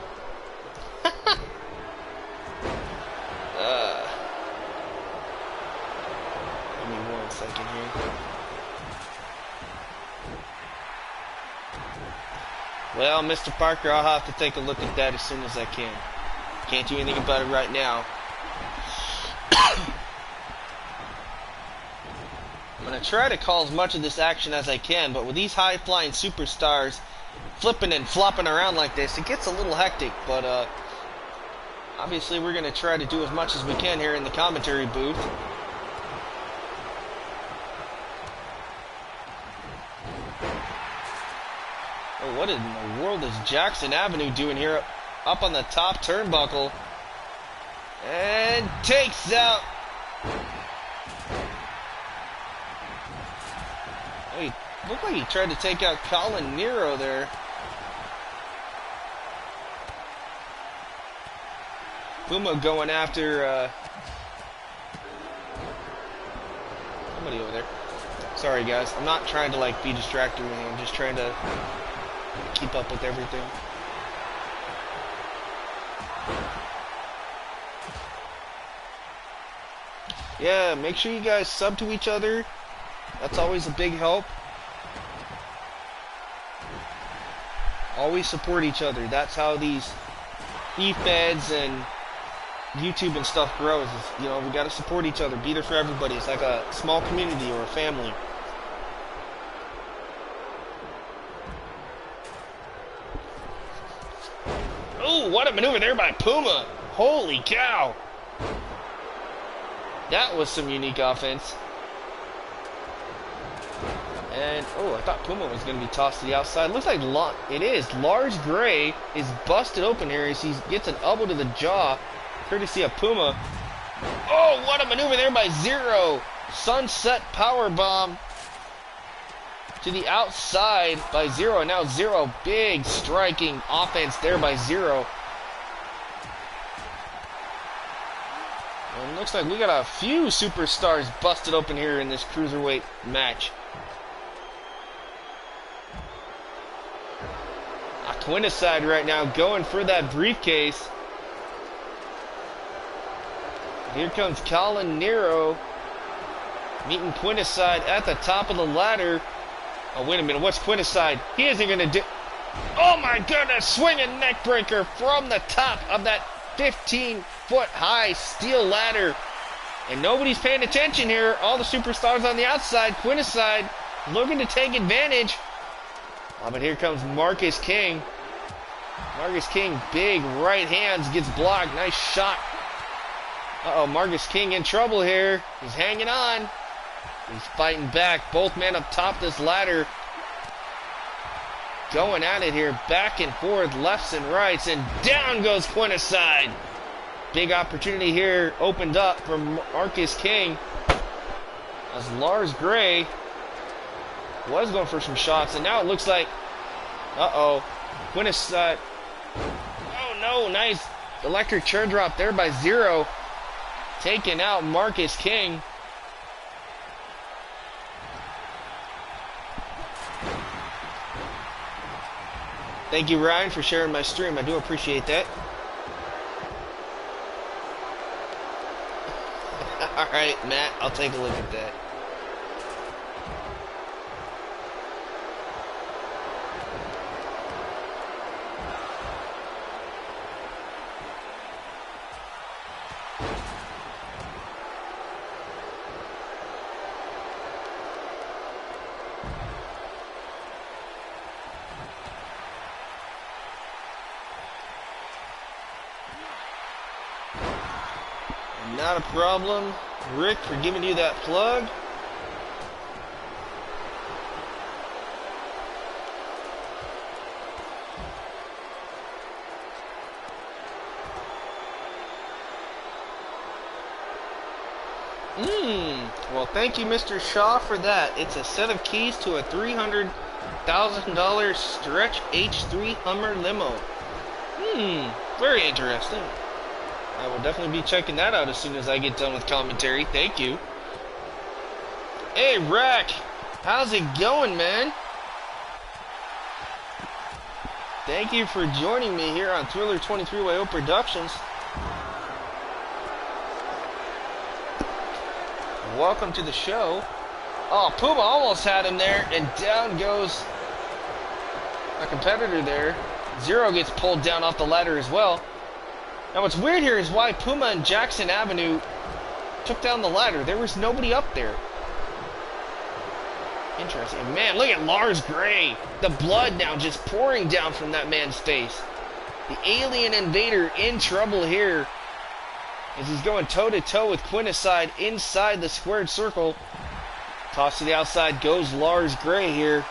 Give me 1 second here. Well, Mr. Parker, I'll have to take a look at that as soon as I can. Can't do anything about it right now. I'm going to try to call as much of this action as I can, but with these high-flying superstars flipping and flopping around like this, it gets a little hectic, but obviously we're going to try to do as much as we can here in the commentary booth. Oh, what in the world is Jackson Avenue doing here up on the top turnbuckle? And takes out... Oh, he looked like he tried to take out Colin Nero there. Puma going after somebody over there. Sorry guys, I'm not trying to like be distracted or anything. I'm just trying to keep up with everything. Yeah, make sure you guys sub to each other. That's always a big help. Always support each other. That's how these e-feds and YouTube and stuff grows. Is, you know, we gotta support each other. Be there for everybody. It's like a small community or a family. Oh, what a maneuver there by Puma. Holy cow. That was some unique offense. And, oh, I thought Puma was going to be tossed to the outside. Looks like it is. Lars Gray is busted open here as he gets an elbow to the jaw, courtesy of Puma. Oh, what a maneuver there by Zero. Sunset powerbomb to the outside by Zero. And now Zero, big striking offense there by Zero. And looks like we got a few superstars busted open here in this cruiserweight match. Quinticide right now going for that briefcase. Here comes Colin Nero meeting Quinticide at the top of the ladder. Oh, wait a minute. What's Quinticide? He isn't going to do... Oh, my goodness. Swinging neck breaker from the top of that 15 4-foot high steel ladder. And nobody's paying attention here. All the superstars on the outside. Quinnicide looking to take advantage. Oh, but here comes Marcus King. Marcus King, big right hands, gets blocked. Nice shot. Uh-oh, Marcus King in trouble here. He's hanging on. He's fighting back. Both men up top this ladder. Going at it here. Back and forth, lefts and rights. And down goes Quinnicide. Big opportunity here opened up for Marcus King. As Lars Gray was going for some shots. And now it looks like... Uh-oh. Quinnicide... Oh, no. Nice electric chair drop there by Zero. Taking out Marcus King. Thank you, Ryan, for sharing my stream. I do appreciate that. Alright, Matt, I'll take a look at that. Not a problem, Rick, for giving you that plug. Well, thank you, Mr. Shaw, for that. It's a set of keys to a $300,000 stretch H3 Hummer limo. Very interesting. I will definitely be checking that out as soon as I get done with commentary. Thank you. Hey, Rack. How's it going, man? Thank you for joining me here on Thriller 23YO Productions. Welcome to the show. Oh, Puma almost had him there, and down goes a competitor there. Zero gets pulled down off the ladder as well. Now what's weird here is why Puma and Jackson Avenue took down the ladder. There was nobody up there. Interesting. And man, look at Lars Gray. The blood now just pouring down from that man's face. The alien invader in trouble here as he's going toe-to-toe with Quinnicide inside the squared circle. Toss to the outside goes Lars Gray here.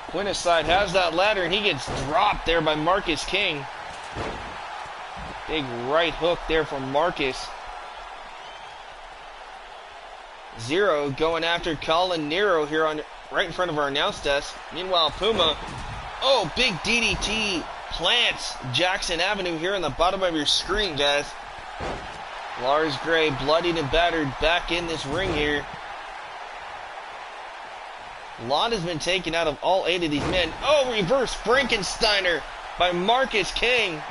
Quinnicide has that ladder and he gets dropped there by Marcus King. Big right hook there from Marcus. Zero going after Colin Nero here on right in front of our announce desk. Meanwhile, Puma, oh, big DDT plants Jackson Avenue here on the bottom of your screen, guys. Lars Gray bloodied and battered back in this ring here. A lot has been taken out of all 8 of these men. Oh, reverse Frankensteiner by Marcus King.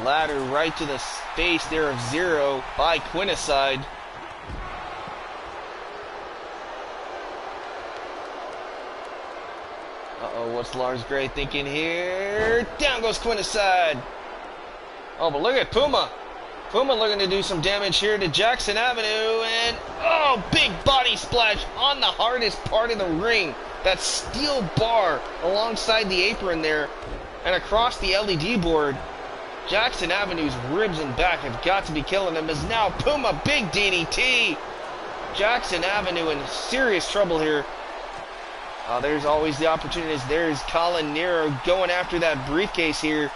Ladder right to the face there of Zero by Quinnicide. Uh-oh, what's Lars Gray thinking here? Down goes Quinnicide. Oh, but look at Puma. Puma looking to do some damage here to Jackson Avenue. And, oh, big body splash on the hardest part of the ring. That steel bar alongside the apron there. And across the LED board. Jackson Avenue's ribs and back have got to be killing him as now Puma, big DDT. Jackson Avenue in serious trouble here. There's always the opportunities. There's Colin Nero going after that briefcase here.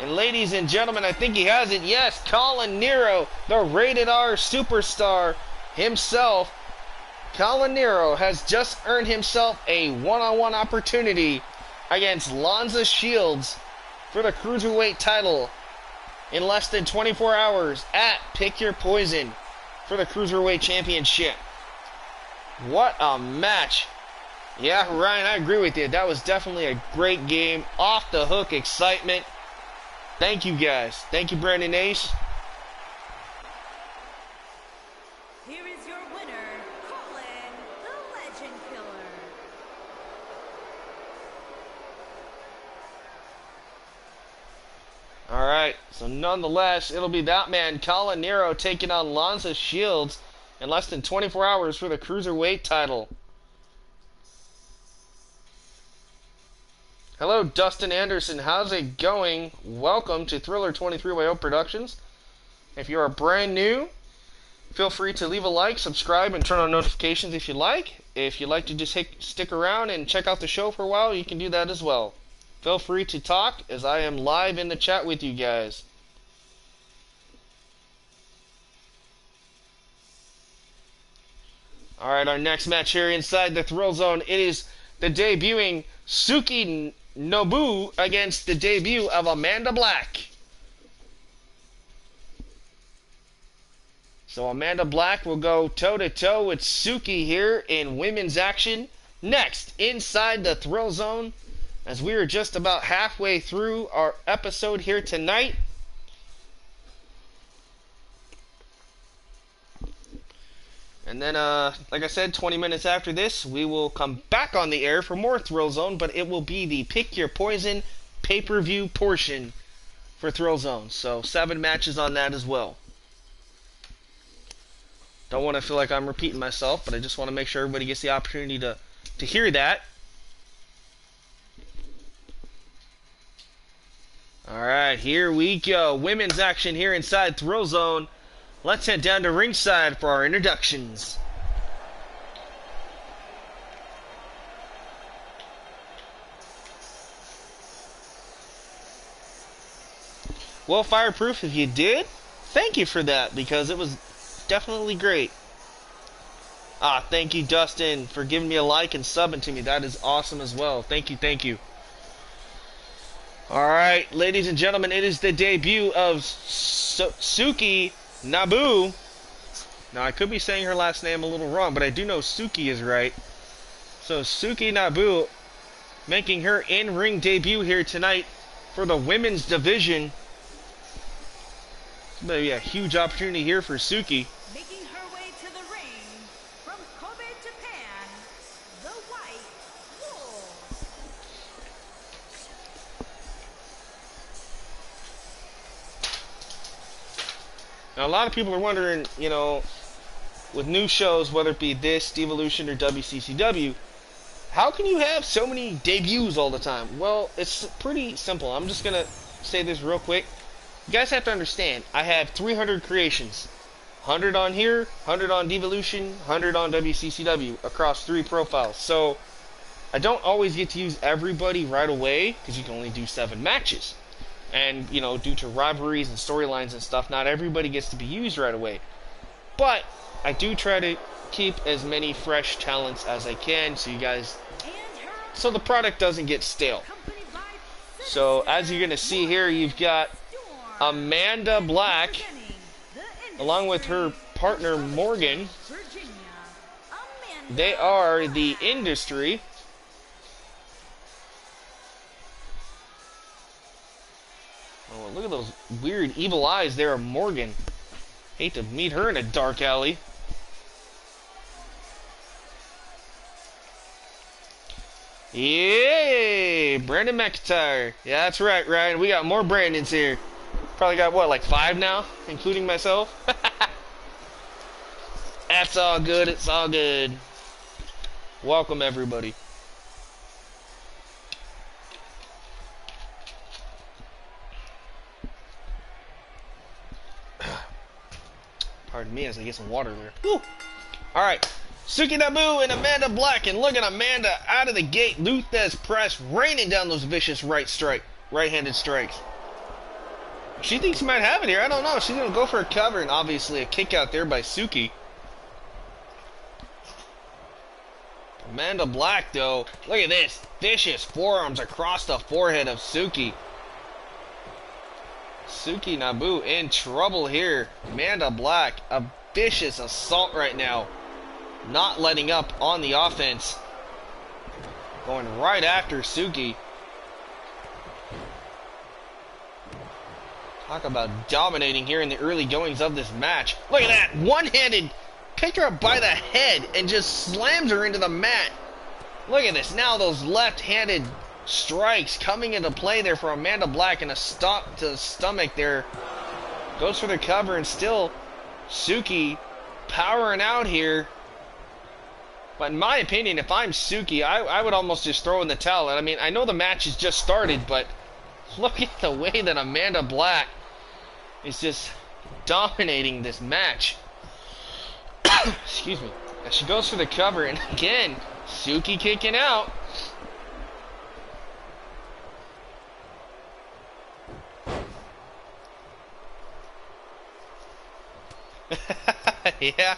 And ladies and gentlemen, I think he has it. Yes, Colin Nero, the rated R superstar himself. Colin Nero has just earned himself a one-on-one opportunity against Lanza Shields for the Cruiserweight title in less than 24 hours at Pick Your Poison for the Cruiserweight Championship. What a match. Yeah, Ryan, I agree with you. That was definitely a great game. Off the hook excitement. Thank you, guys. Thank you, Brandon Ace. Here is your winner, Colin, the Legend Killer. Alright, so nonetheless, it'll be that man, Colin Nero, taking on Lanza Shields in less than 24 hours for the Cruiserweight title. Hello, Dustin Anderson. How's it going? Welcome to Thriller 23YO Productions. If you are brand new, feel free to leave a like, subscribe, and turn on notifications if you like. If you'd like to just stick around and check out the show for a while, you can do that as well. Feel free to talk as I am live in the chat with you guys. Alright, our next match here inside the Thrillzone. It is the debuting Suki Nobu against the debut of Amanda Black. So Amanda Black will go toe-to-toe with Suki here in women's action. Next, inside the Thrillzone, as we are just about halfway through our episode here tonight. And then, like I said, 20 minutes after this, we will come back on the air for more Thrillzone, but it will be the Pick Your Poison pay-per-view portion for Thrillzone. So 7 matches on that as well. Don't want to feel like I'm repeating myself, but I just want to make sure everybody gets the opportunity to hear that. Alright, here we go. Women's action here inside Thrillzone. Let's head down to ringside for our introductions. Well, Fireproof, if you did, thank you for that, because it was definitely great. Thank you, Dustin, for giving me a like and subbing to me. That is awesome as well. Thank you, thank you. Alright, ladies and gentlemen, it is the debut of Suki Nabu. Now, I could be saying her last name a little wrong, but I do know Suki is right. So, Suki Nabu making her in-ring debut here tonight for the women's division. It's going to be a huge opportunity here for Suki. Making her way to the ring from Kobe, Japan, the White Wolves. Now, a lot of people are wondering, you know, with new shows, whether it be this, Devolution, or WCCW, how can you have so many debuts all the time? Well, it's pretty simple. I'm just going to say this real quick. You guys have to understand, I have 300 creations. 100 on here, 100 on Devolution, 100 on WCCW, across 3 profiles. So, I don't always get to use everybody right away, because you can only do 7 matches. And, you know, due to rivalries and storylines and stuff, not everybody gets to be used right away. But I do try to keep as many fresh talents as I can so you guys, so the product doesn't get stale. So as you're going to see here, you've got Amanda Black along with her partner Morgan. They are the Industry. Oh, look at those weird evil eyes there of Morgan. Hate to meet her in a dark alley. Yay! Brandon McIntyre. Yeah, that's right, Ryan. We got more Brandons here. Probably got, what, like 5 now? Including myself? That's all good. It's all good. Welcome, everybody. Pardon me as I get some water there. Woo! Alright. Suki Nabu and Amanda Black. And look at Amanda out of the gate. Luthez press raining down those vicious right-handed strikes. She thinks she might have it here. I don't know. She's going to go for a cover. And obviously a kick out there by Suki. Amanda Black, though. Look at this. Vicious forearms across the forehead of Suki. Suki Nabu in trouble here. Amanda Black, a vicious assault right now. Not letting up on the offense. Going right after Suki. Talk about dominating here in the early goings of this match. Look at that. One-handed picked her up by the head and just slams her into the mat. Look at this. Now those left-handed strikes coming into play there for Amanda Black, and a stop to the stomach there. Goes for the cover, and still Suki powering out here. But in my opinion, if I'm Suki, I would almost just throw in the towel. And I mean, I know the match has just started, but look at the way that Amanda Black is just dominating this match. Excuse me. As she goes for the cover, and again, Suki kicking out. Yeah,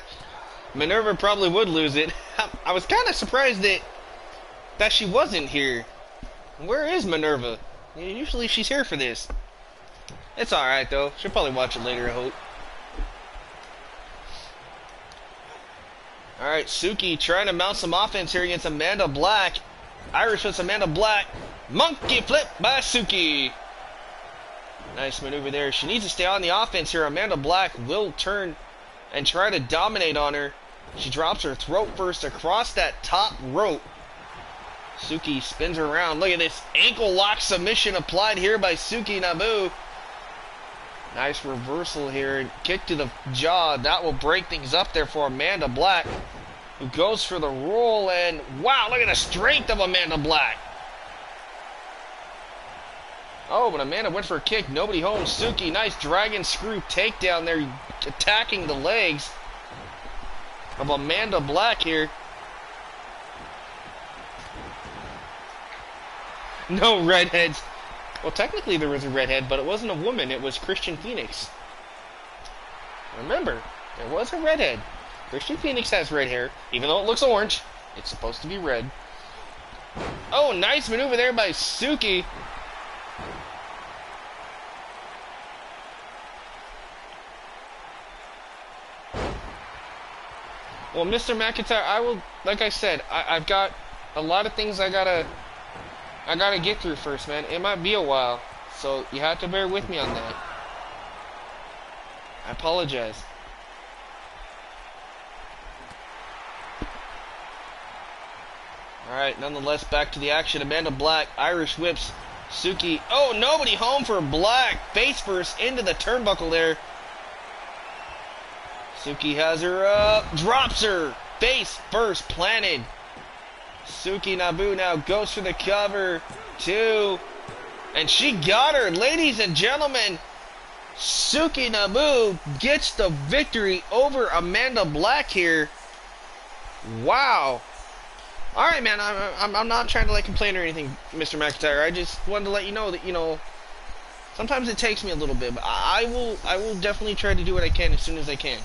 Minerva probably would lose it. I was kind of surprised that she wasn't here. Where is Minerva? Usually she's here for this. It's alright though. She'll probably watch it later, I hope. Alright, Suki trying to mount some offense here against Amanda Black. Irish with Amanda Black. Monkey flip by Suki. Nice maneuver there. She needs to stay on the offense here. Amanda Black will turn and try to dominate on her. She drops her throat first across that top rope. Suki spins her around. Look at this ankle lock submission applied here by Suki Nabu. Nice reversal here. Kick to the jaw. That will break things up there for Amanda Black, who goes for the roll. And wow, look at the strength of Amanda Black. Oh, but Amanda went for a kick. Nobody home. Suki, nice dragon screw takedown there, attacking the legs of Amanda Black here. No redheads. Well, technically there was a redhead, but it wasn't a woman. It was Christian Phoenix. Remember, there was a redhead. Christian Phoenix has red hair. Even though it looks orange, it's supposed to be red. Oh, nice maneuver there by Suki. Well, Mr. McIntyre, I will, like I said, I've got a lot of things I gotta get through first, man. It might be a while, so you have to bear with me on that. I apologize. Alright, nonetheless, back to the action. Amanda Black, Irish whips Suki. Oh, nobody home for Black. Face first into the turnbuckle there. Suki has her up, drops her, face first planted. Suki Nabu now goes for the cover, 2, and she got her. Ladies and gentlemen, Suki Nabu gets the victory over Amanda Black here. Wow. Alright, man, I'm not trying to complain or anything, Mr. McIntyre. I just wanted to let you know that, sometimes it takes me a little bit, but I will definitely try to do what I can as soon as I can.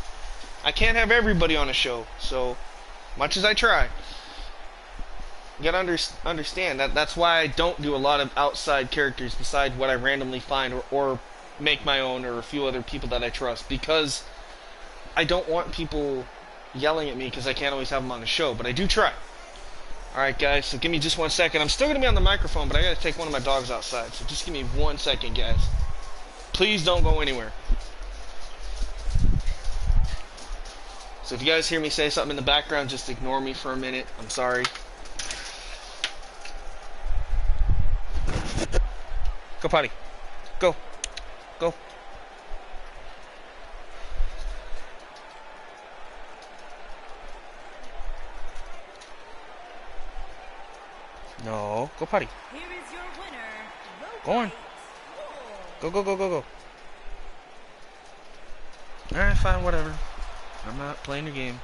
I can't have everybody on a show, so much as I try. You gotta understand that's why I don't do a lot of outside characters besides what I randomly find or make my own, or a few other people that I trust, because I don't want people yelling at me because I can't always have them on the show, but I do try. Alright guys, so give me just 1 second. I'm still gonna be on the microphone, but I gotta take one of my dogs outside, so just give me 1 second, guys. Please don't go anywhere. So if you guys hear me say something in the background, just ignore me for a minute. I'm sorry. Go potty. Go. Go. No. Go potty. Here is your winner, the Go on. White Go, Wolf. go, go, go, go. Alright, fine, whatever. I'm not playing your game.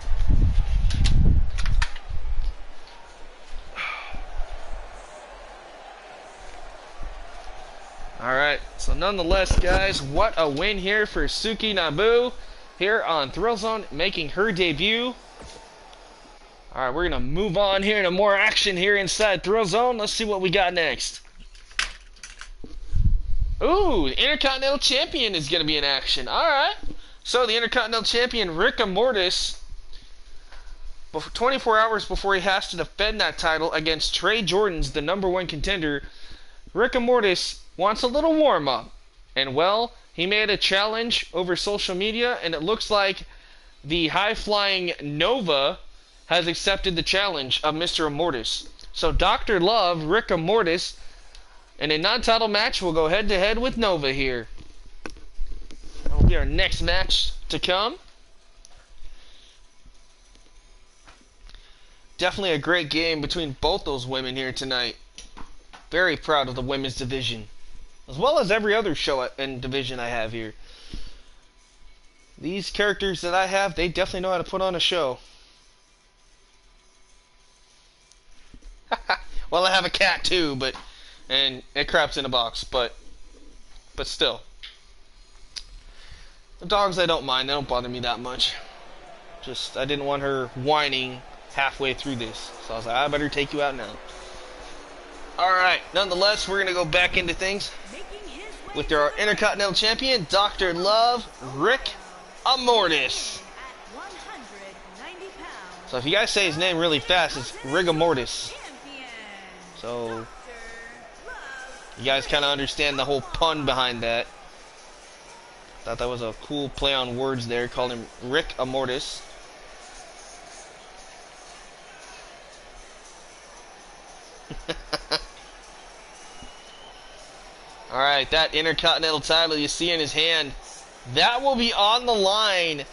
Alright, so nonetheless, guys, what a win here for Suki Nabu here on Thrillzone, making her debut. Alright, we're going to move on here to more action here inside Thrillzone. Let's see what we got next. Ooh, the Intercontinental Champion is going to be in action. Alright. So, the Intercontinental Champion, Rick Mortis, 24 hours before he has to defend that title against Trey Jordan's the #1 contender, Rick Mortis wants a little warm-up. And, well, he made a challenge over social media, and it looks like the high-flying Nova has accepted the challenge of Mr. Immortus. So Dr. Love, Rick Immortus, in a non-title match will go head-to-head with Nova here. That will be our next match to come. Definitely a great game between both those women here tonight. Very proud of the women's division, as well as every other show and division I have here. These characters that I have, they definitely know how to put on a show. Well, I have a cat too, and it craps in a box, but still. The dogs I don't mind, they don't bother me that much. Just, I didn't want her whining halfway through this, so I was like, I better take you out now. Alright, nonetheless, we're going to go back into things with our Intercontinental Champion, Dr. Love, Rick Immortus. So if you guys say his name really fast, it's Rigor Mortis. So you guys kind of understand the whole pun behind that. Thought that was a cool play on words there, called him Rick Immortus. Alright, that Intercontinental title you see in his hand, that will be on the line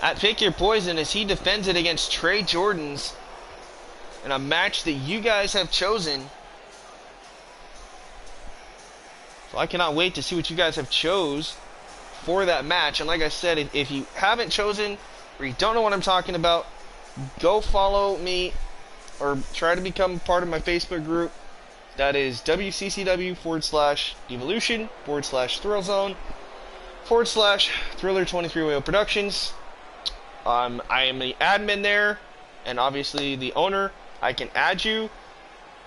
at Pick Your Poison as he defends it against Trey Jordans in a match that you guys have chosen. So I cannot wait to see what you guys have chose for that match. And like I said, if you haven't chosen or you don't know what I'm talking about, go follow me or try to become part of my Facebook group. That is www.devolution/Thrillzone/Thriller23WO Productions. I am the admin there, and obviously the owner. I can add you.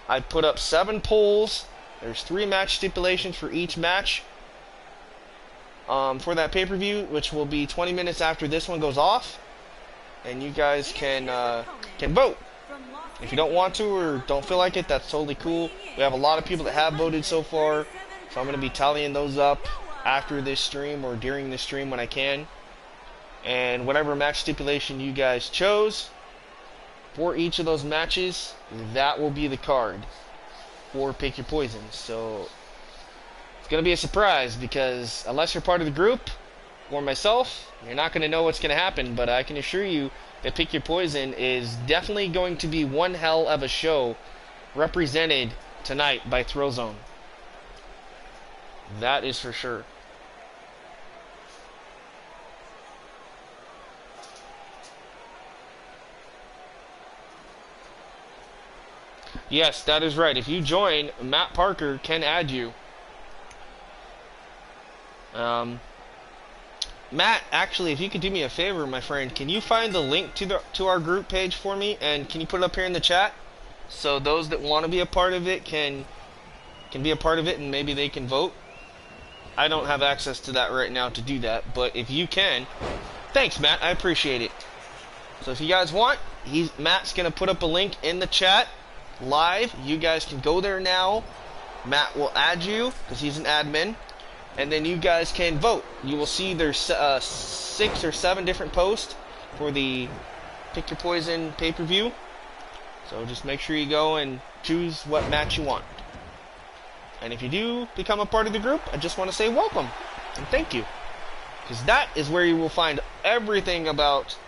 I put up 7 polls. There's 3 match stipulations for each match for that pay-per-view, which will be 20 minutes after this one goes off, and you guys can vote. If you don't want to or don't feel like it, that's totally cool. We have a lot of people that have voted so far, so I'm going to be tallying those up after this stream or during this stream when I can. And whatever match stipulation you guys chose for each of those matches, that will be the card for Pick Your Poison. So it's going to be a surprise because unless you're part of the group or myself, you're not going to know what's going to happen. But I can assure you that Pick Your Poison is definitely going to be one hell of a show represented tonight by Thrillzone. That is for sure. Yes, that is right. If you join, Matt Parker can add you. Matt, actually, if you could do me a favor, my friend, can you find the link to our group page for me, and can you put it up here in the chat so those that want to be a part of it can be a part of it, and maybe they can vote? I don't have access to that right now to do that, but if you can, thanks, Matt. I appreciate it. So if you guys want, Matt's gonna put up a link in the chat live. You guys can go there now. Matt will add you because he's an admin. And then you guys can vote. You will see there's 6 or 7 different posts for the Pick Your Poison pay-per-view. So just make sure you go and choose what match you want. And if you do become a part of the group, I just want to say welcome and thank you. Because that is where you will find everything about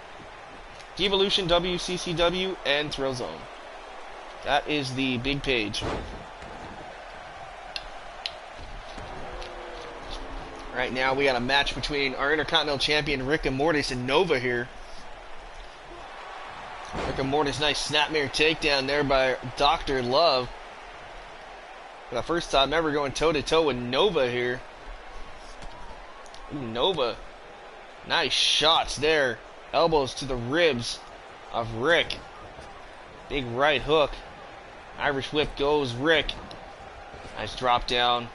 Devolution, WCCW, and Thrillzone. That is the big page. Right now, we got a match between our Intercontinental Champion Rick Immortus and Nova here. Rick Immortus, nice snapmare takedown there by Dr. Love. For the first time ever going toe-to-toe with Nova here. Ooh, Nova. Nice shots there. Elbows to the ribs of Rick. Big right hook. Irish whip goes Rick. Nice drop down.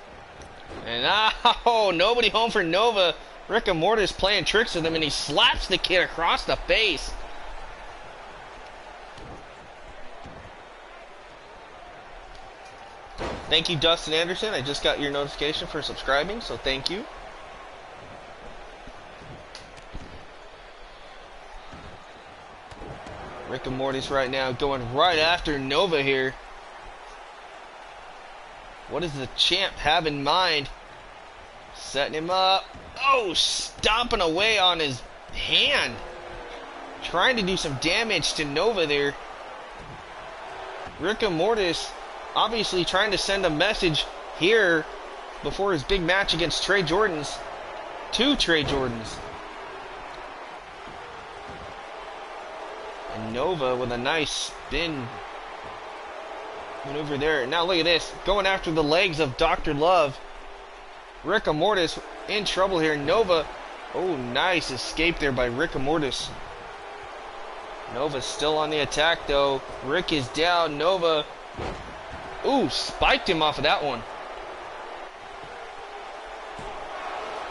And nobody home for Nova. Rick Immortus playing tricks with him, and he slaps the kid across the face. Thank you, Dustin Anderson. I just got your notification for subscribing, so thank you. Rick and Mortis right now going right after Nova here. What does the champ have in mind? Setting him up. Oh, stomping away on his hand. Trying to do some damage to Nova there. Rick and Mortis obviously trying to send a message here before his big match against Trey Jordans. To Trey Jordans. And Nova with a nice spin maneuver there. Now look at this. Going after the legs of Dr. Love. Rick and Mortis in trouble here. Nova. Oh, nice escape there by Rick and Mortis. Nova's still on the attack though. Rick is down. Nova. Ooh, spiked him off of that one.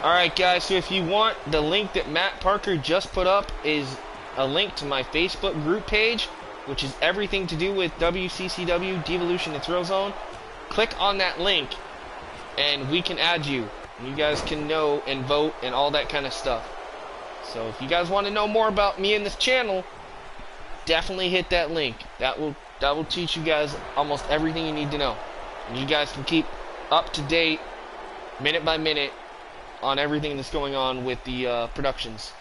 Alright guys, so if you want, the link that Matt Parker just put up is a link to my Facebook group page, which is everything to do with WCCW, Devolution, and Thrillzone. Click on that link and we can add you. And you guys can know and vote and all that kind of stuff. So if you guys want to know more about me and this channel, definitely hit that link. That will teach you guys almost everything you need to know. And you guys can keep up to date, minute by minute, on everything that's going on with the productions.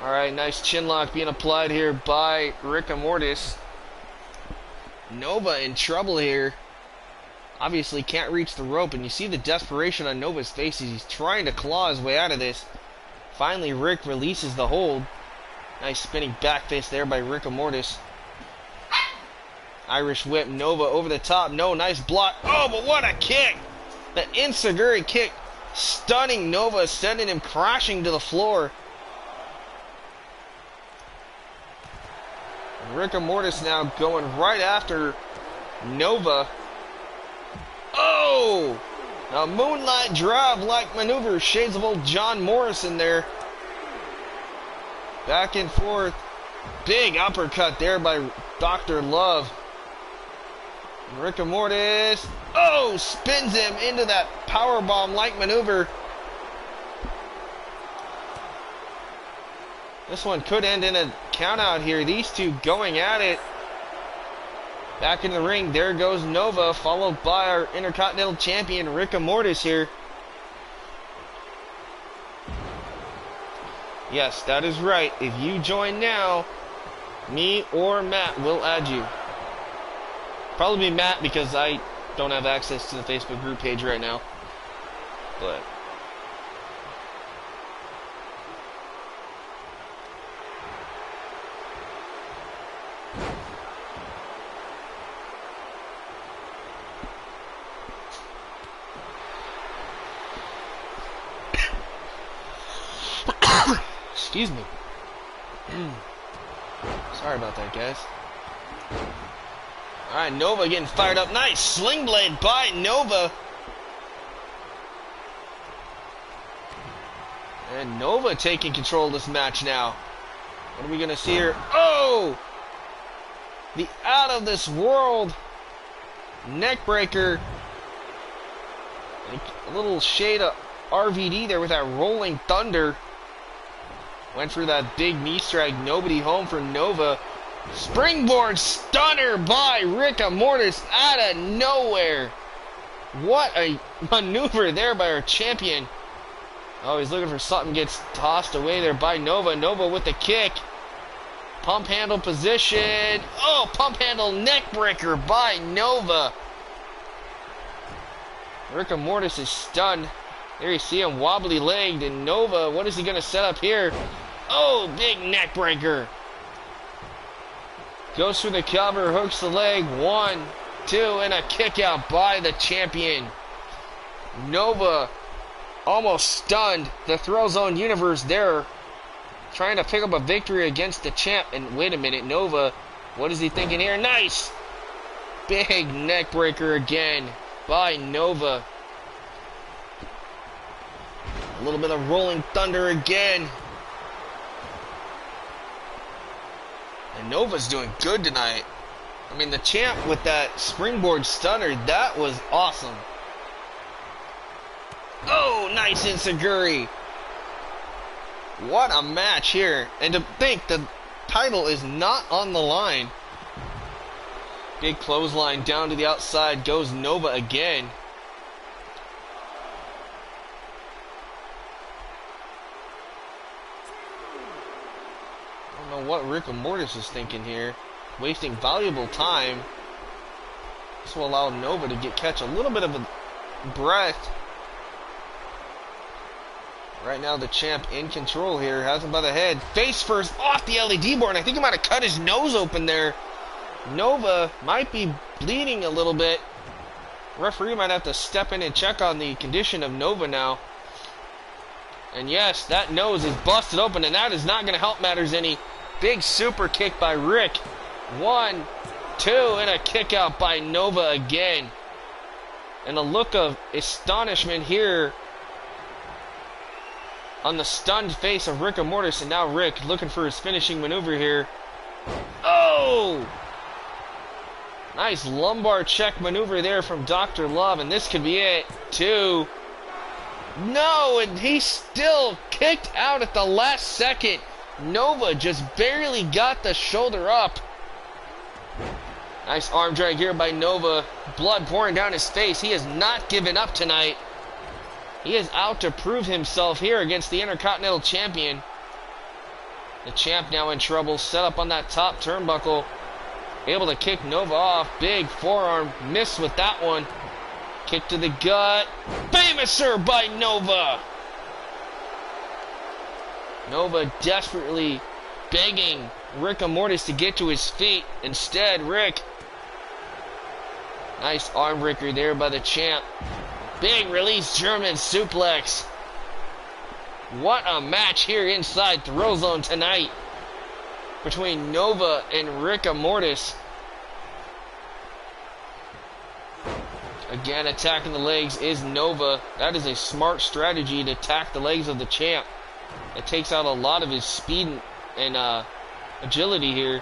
Alright, nice chin lock being applied here by Rick and Mortis. Nova in trouble here. Obviously can't reach the rope, and you see the desperation on Nova's face as he's trying to claw his way out of this. Finally, Rick releases the hold. Nice spinning back face there by Rick and Mortis. Irish whip, Nova over the top. No, nice block. Oh, but what a kick! The enziguri kick, stunning Nova, sending him crashing to the floor. Rick and Mortis now going right after Nova. Oh! A moonlight drive-like maneuver. Shades of old John Morrison there. Back and forth. Big uppercut there by Dr. Love. Rick and Mortis. Oh! Spins him into that powerbomb-like maneuver. This one could end in a countout here. These two going at it. Back in the ring, there goes Nova, followed by our Intercontinental Champion, Rick and Mortis here. Yes, that is right. If you join now, me or Matt will add you. Probably be Matt because I don't have access to the Facebook group page right now. But excuse me. Sorry about that, guys. Alright, Nova getting fired up. Nice sling blade by Nova. And Nova taking control of this match now. What are we going to see here? Oh! The out of this world neck breaker. A little shade of RVD there with that rolling thunder. Went for that big knee strike. Nobody home for Nova. Springboard stunner by Rick and Mortis out of nowhere. What a maneuver there by our champion. Oh, he's looking for something. Gets tossed away there by Nova. Nova with the kick. Pump handle position. Oh, pump handle neck breaker by Nova. Rick and Mortis is stunned. There you see him wobbly legged, and Nova, what is he going to set up here? Oh, big neck breaker. Goes for the cover, hooks the leg. 1, 2, and a kick out by the champion. Nova almost stunned the Thrillzone universe there. Trying to pick up a victory against the champ. And wait a minute, Nova, what is he thinking here? Nice! Big neck breaker again by Nova. A little bit of rolling thunder again. And Nova's doing good tonight. I mean, the champ with that springboard stunner, that was awesome. Oh, nice enziguri. What a match here. And to think the title is not on the line. Big clothesline down to the outside. Goes Nova again. I don't know what Rick Mortis is thinking here. Wasting valuable time. This will allow Nova to catch a little bit of a breath. Right now the champ in control here. Has him by the head. Face first off the LED board. I think he might have cut his nose open there. Nova might be bleeding a little bit. Referee might have to step in and check on the condition of Nova now. And yes, that nose is busted open, and that is not going to help matters any. Big super kick by Rick. 1, 2, and a kick out by Nova again. And a look of astonishment here on the stunned face of Rick Mortis, and now Rick looking for his finishing maneuver here. Oh! Nice lumbar check maneuver there from Dr. Love, and this could be it. 2. No, and he still kicked out at the last second. Nova just barely got the shoulder up. Nice arm drag here by Nova. Blood pouring down his face. He has not given up tonight. He is out to prove himself here against the Intercontinental Champion. The champ now in trouble. Set up on that top turnbuckle. Able to kick Nova off. Big forearm. Missed with that one. Kick to the gut. Famouser by Nova. Nova desperately begging Rick Mortis to get to his feet. Instead, Rick. Nice arm breaker there by the champ. Big release German suplex. What a match here inside Thrillzone tonight between Nova and Rick Mortis. Again, attacking the legs is Nova. That is a smart strategy to attack the legs of the champ. It takes out a lot of his speed and agility here.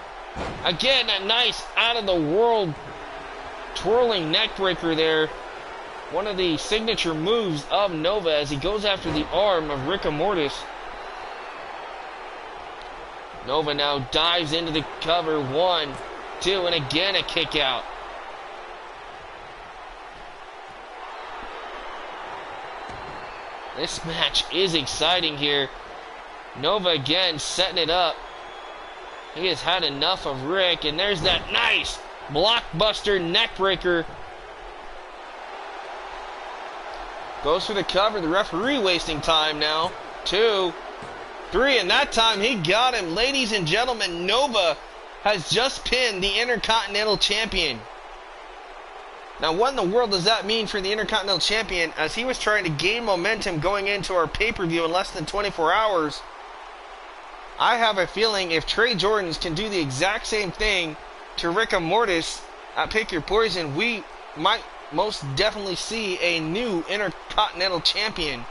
Again, a nice out-of-the-world twirling neck breaker there. One of the signature moves of Nova as he goes after the arm of Rick Mortis. Nova now dives into the cover. 1, 2, and again a kick out. This match is exciting here. Nova again setting it up. He has had enough of Rick, and there's that nice blockbuster neck breaker. Goes for the cover. The referee wasting time now. 2, 3, and that time he got him. Ladies and gentlemen, Nova has just pinned the Intercontinental Champion. Now, what in the world does that mean for the Intercontinental Champion as he was trying to gain momentum going into our pay-per-view in less than 24 hours? I have a feeling if Trey Jordans can do the exact same thing to Rick Mortis at Pick Your Poison, we might most definitely see a new Intercontinental Champion.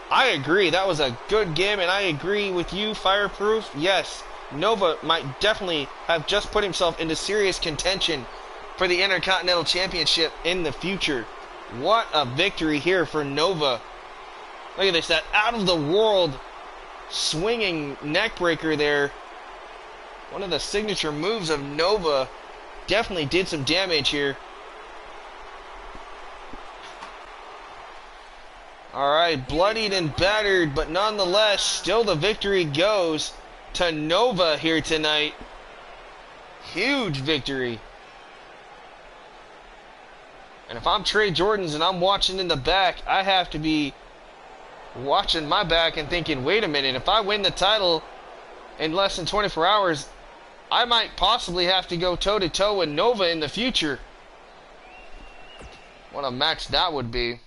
I agree, that was a good game, and I agree with you, Fireproof. Yes, Nova might definitely have just put himself into serious contention for the Intercontinental Championship in the future. What a victory here for Nova. Look at this, that out-of-the-world swinging neck breaker there. One of the signature moves of Nova. Definitely did some damage here. Alright, bloodied and battered, but nonetheless, still the victory goes to Nova here tonight. Huge victory. And if I'm Trey Jordans and I'm watching in the back, I have to be watching my back and thinking, wait a minute, if I win the title in less than 24 hours, I might possibly have to go toe-to-toe with Nova in the future. What a match that would be.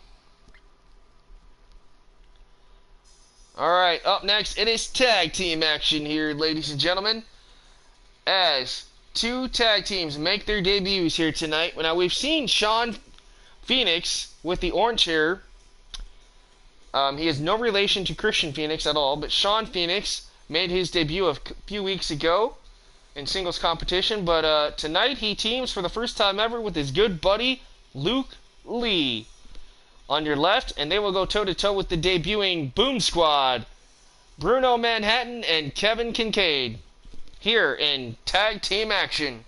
Alright, up next, it is tag team action here, ladies and gentlemen. As 2 tag teams make their debuts here tonight. Now, we've seen Sean Phoenix with the orange hair. He has no relation to Christian Phoenix at all, but Sean Phoenix made his debut a few weeks ago in singles competition, but tonight he teams for the first time ever with his good buddy Luke Lee. on your left, and they will go toe-to-toe with the debuting Boom Squad, Bruno Manhattan and Kevin Kincaid, here in tag team action.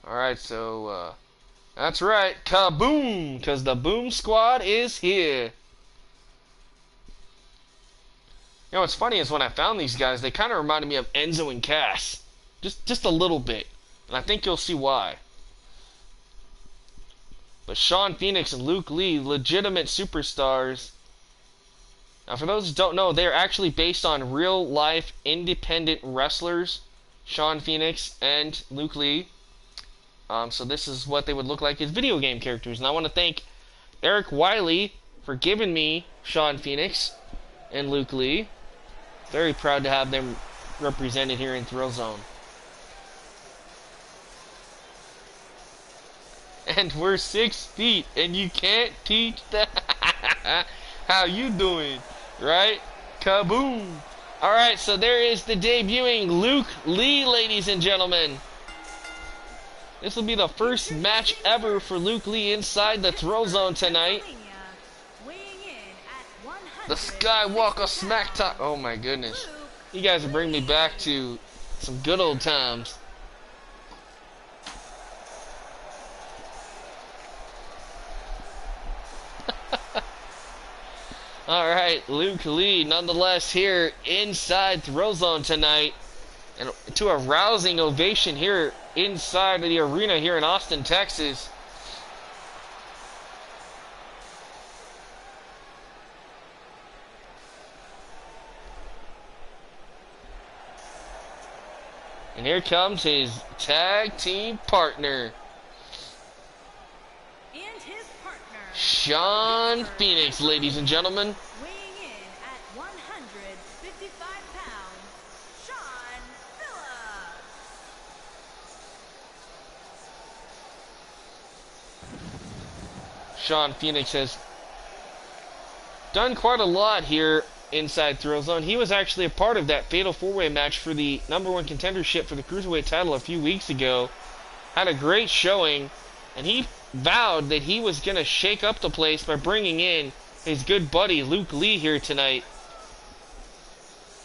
Alright, so, that's right, kaboom, because the Boom Squad is here. You know, what's funny is when I found these guys, they kind of reminded me of Enzo and Cass. Just a little bit. And I think you'll see why. But Sean Phoenix and Luke Lee, legitimate superstars. Now, for those who don't know, they're actually based on real-life independent wrestlers, Sean Phoenix and Luke Lee. So this is what they would look like as video game characters. And I want to thank Eric Wiley for giving me Sean Phoenix and Luke Lee. Very proud to have them represented here in Thrillzone. And we're 6 feet, and you can't teach that. How you doing? Right? Kaboom! Alright, so there is the debuting Luke Lee, ladies and gentlemen. This will be the first match ever for Luke Lee inside the Thrillzone tonight. The Skywalker Smack Talk. Oh my goodness. You guys will bring me back to some good old times. Alright, Luke Lee nonetheless here inside Thrillzone tonight. And to a rousing ovation here inside of the arena here in Austin, Texas. And here comes his tag team partner. And his partner, Sean Phoenix, ladies and gentlemen. weighing in at 155 pounds, Sean Phillips. Sean Phoenix has done quite a lot here inside Thrillzone. He was actually a part of that fatal four-way match for the #1 contendership for the Cruiserweight title a few weeks ago. Had a great showing, and he vowed that he was going to shake up the place by bringing in his good buddy Luke Lee here tonight.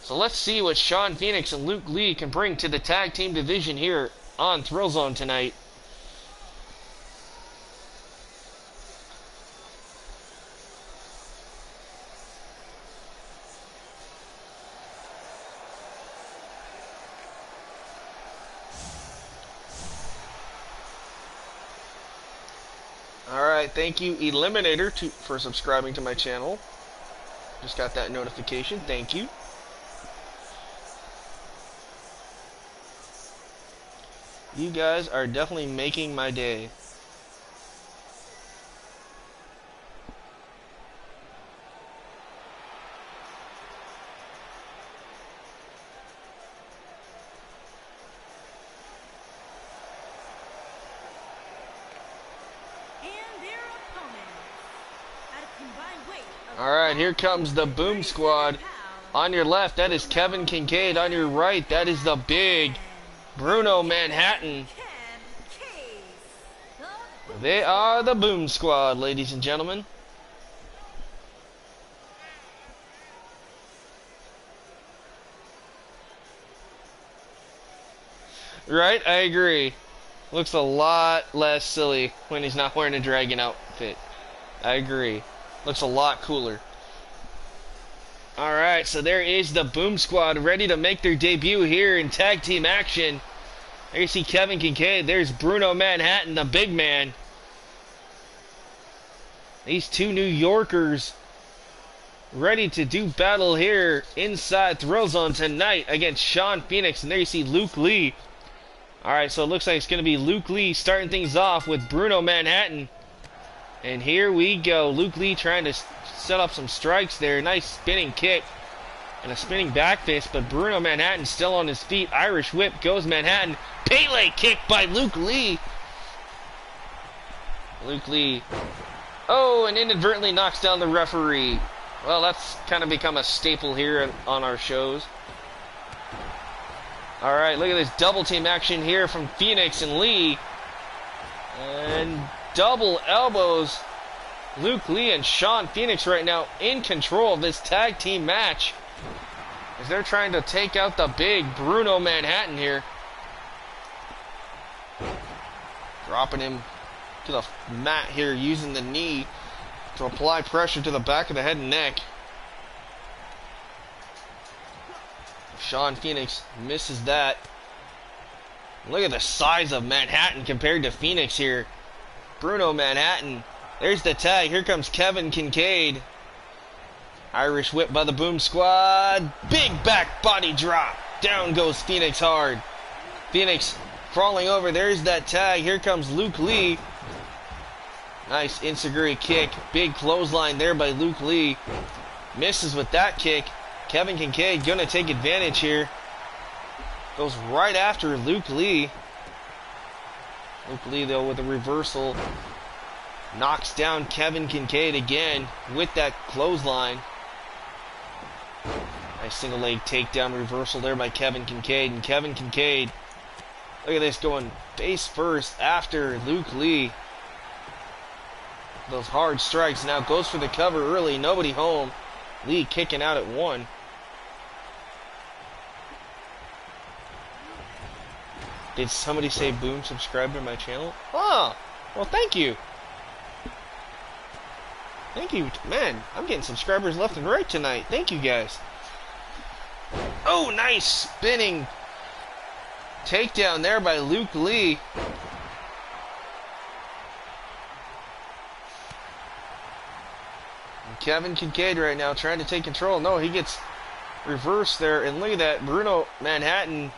So let's see what Sean Phoenix and Luke Lee can bring to the tag team division here on Thrillzone tonight. Alright, thank you Eliminator for subscribing to my channel. Just got that notification, thank you. You guys are definitely making my day. Alright, here comes the Boom Squad. On your left, that is Kevin Kincaid. On your right, that is the big Bruno Manhattan. They are the Boom Squad, ladies and gentlemen. Right? I agree. Looks a lot less silly when he's not wearing a dragon outfit. I agree. Looks a lot cooler. Alright, so there is the Boom Squad ready to make their debut here in tag team action. There you see Kevin Kincaid. There's Bruno Manhattan, the big man. These two New Yorkers ready to do battle here inside Thrillzone tonight against Sean Phoenix. And there you see Luke Lee. Alright, so it looks like it's going to be Luke Lee starting things off with Bruno Manhattan. And here we go. Luke Lee trying to set up some strikes there. Nice spinning kick and a spinning back fist. But Bruno Manhattan still on his feet. Irish whip goes Manhattan. Pele kick by Luke Lee. Luke Lee. Oh, and inadvertently knocks down the referee. Well, that's kind of become a staple here on our shows. Alright, look at this double team action here from Phoenix and Lee. And double elbows. Luke Lee and Sean Phoenix right now in control of this tag team match, as they're trying to take out the big Bruno Manhattan here. Dropping him to the mat here, using the knee to apply pressure to the back of the head and neck. Sean Phoenix misses that. Look at the size of Manhattan compared to Phoenix here. Bruno Manhattan. There's the tag. Here comes Kevin Kincaid. Irish whip by the Boom Squad. Big back body drop. Down goes Phoenix hard. Phoenix crawling over. There's that tag. Here comes Luke Lee. Nice enziguri kick. Big clothesline there by Luke Lee. Misses with that kick. Kevin Kincaid gonna take advantage here. Goes right after Luke Lee. Luke Lee though with a reversal. Knocks down Kevin Kincaid again with that clothesline. Nice single leg takedown reversal there by Kevin Kincaid. And Kevin Kincaid, look at this, going face first after Luke Lee. Those hard strikes. Now goes for the cover early. Nobody home. Lee kicking out at 1. Did somebody say boom, subscribe to my channel? Oh, well thank you. Thank you. Man, I'm getting subscribers left and right tonight. Thank you guys. Oh, nice spinning takedown there by Luke Lee. And Kevin Kincaid right now trying to take control. No, he gets reversed there. And look at that, Bruno Manhattan.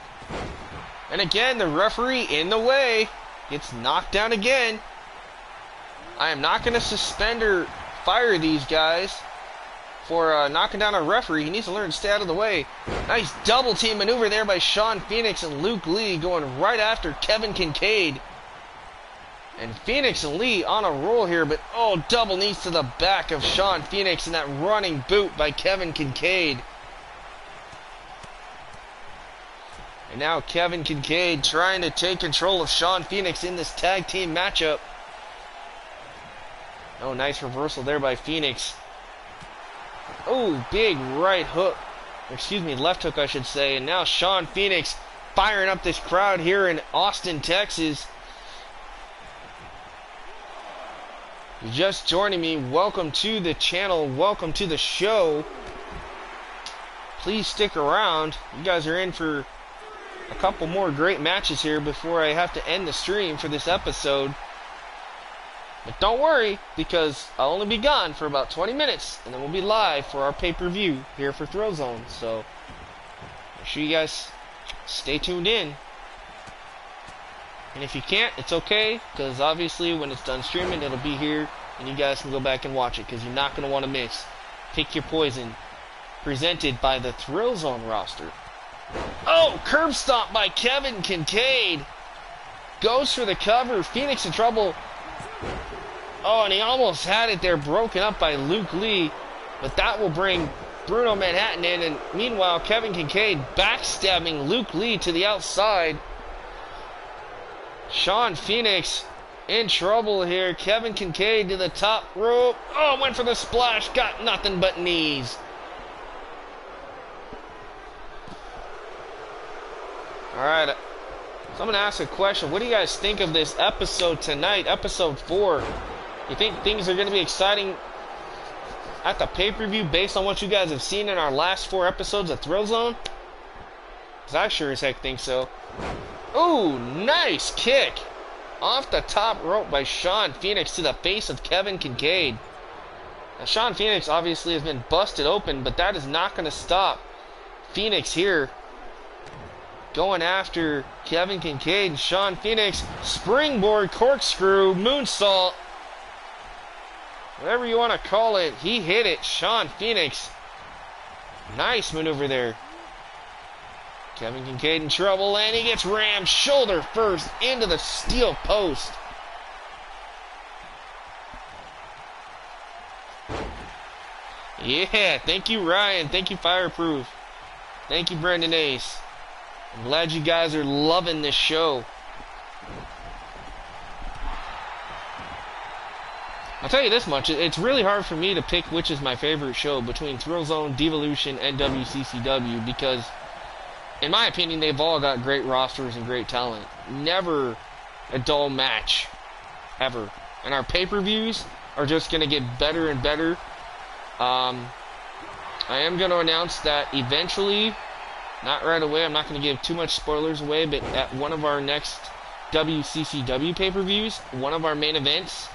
And again, the referee in the way. Gets knocked down again. I am not going to suspend or fire these guys for knocking down a referee. He needs to learn to stay out of the way. Nice double team maneuver there by Sean Phoenix and Luke Lee, going right after Kevin Kincaid. And Phoenix and Lee on a roll here, but oh, double knees to the back of Sean Phoenix and that running boot by Kevin Kincaid. And now Kevin Kincaid trying to take control of Sean Phoenix in this tag team matchup. Oh, nice reversal there by Phoenix. Oh, big right hook. Excuse me, left hook I should say. And now Sean Phoenix firing up this crowd here in Austin, Texas. You're just joining me, welcome to the channel, welcome to the show. Please stick around. You guys are in for a couple more great matches here before I have to end the stream for this episode. But don't worry, because I'll only be gone for about 20 minutes, and then we'll be live for our pay-per-view here for Thrillzone. So, make sure you guys stay tuned in. And if you can't, it's okay, because obviously when it's done streaming, it'll be here, and you guys can go back and watch it, because you're not going to want to miss Pick Your Poison, presented by the Thrillzone roster. Oh, curb stomp by Kevin Kincaid. Goes for the cover. Phoenix in trouble. Oh, and he almost had it there, broken up by Luke Lee. But that will bring Bruno Manhattan in. And meanwhile, Kevin Kincaid backstabbing Luke Lee to the outside. Sean Phoenix in trouble here. Kevin Kincaid to the top rope. Oh, went for the splash. Got nothing but knees. Alright, so I'm going to ask a question. What do you guys think of this episode tonight, episode 4? You think things are going to be exciting at the pay-per-view based on what you guys have seen in our last 4 episodes of Thrillzone? Because I sure as heck think so. Ooh, nice kick. Off the top rope by Sean Phoenix to the face of Kevin Kincaid. Now, Sean Phoenix obviously has been busted open, but that is not going to stop Phoenix here. Going after Kevin Kincaid and Sean Phoenix. Springboard, corkscrew, moonsault. Whatever you want to call it. He hit it. Sean Phoenix. Nice maneuver there. Kevin Kincaid in trouble, and he gets rammed shoulder first into the steel post. Yeah, thank you, Ryan. Thank you, Fireproof. Thank you, Brandon Ace. I'm glad you guys are loving this show. I'll tell you this much, it's really hard for me to pick which is my favorite show between Thrillzone, Devolution, and WCCW because, in my opinion, they've all got great rosters and great talent. Never a dull match, ever. And our pay-per-views are just going to get better and better. I am going to announce that eventually, not right away, I'm not going to give too much spoilers away, but at one of our next WCCW pay-per-views, one of our main events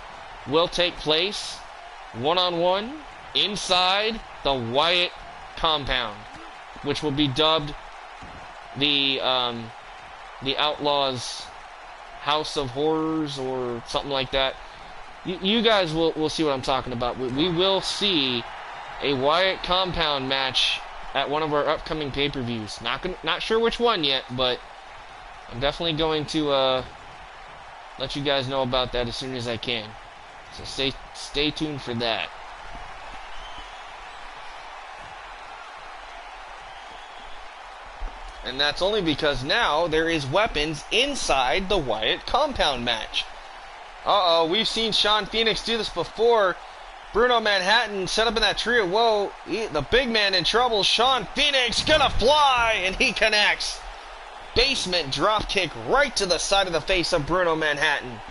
will take place one-on-one inside the Wyatt compound, which will be dubbed the Outlaws House of Horrors or something like that. You guys will see what I'm talking about. We will see a Wyatt compound match at one of our upcoming pay-per-views. Not sure which one yet, but I'm definitely going to let you guys know about that as soon as I can. So stay tuned for that. And that's only because now there is weapons inside the Wyatt compound match. Uh-oh, we've seen Sean Phoenix do this before. Bruno Manhattan set up in that trio. Whoa, the big man in trouble. Sean Phoenix gonna fly, and he connects. Basement drop kick right to the side of the face of Bruno Manhattan.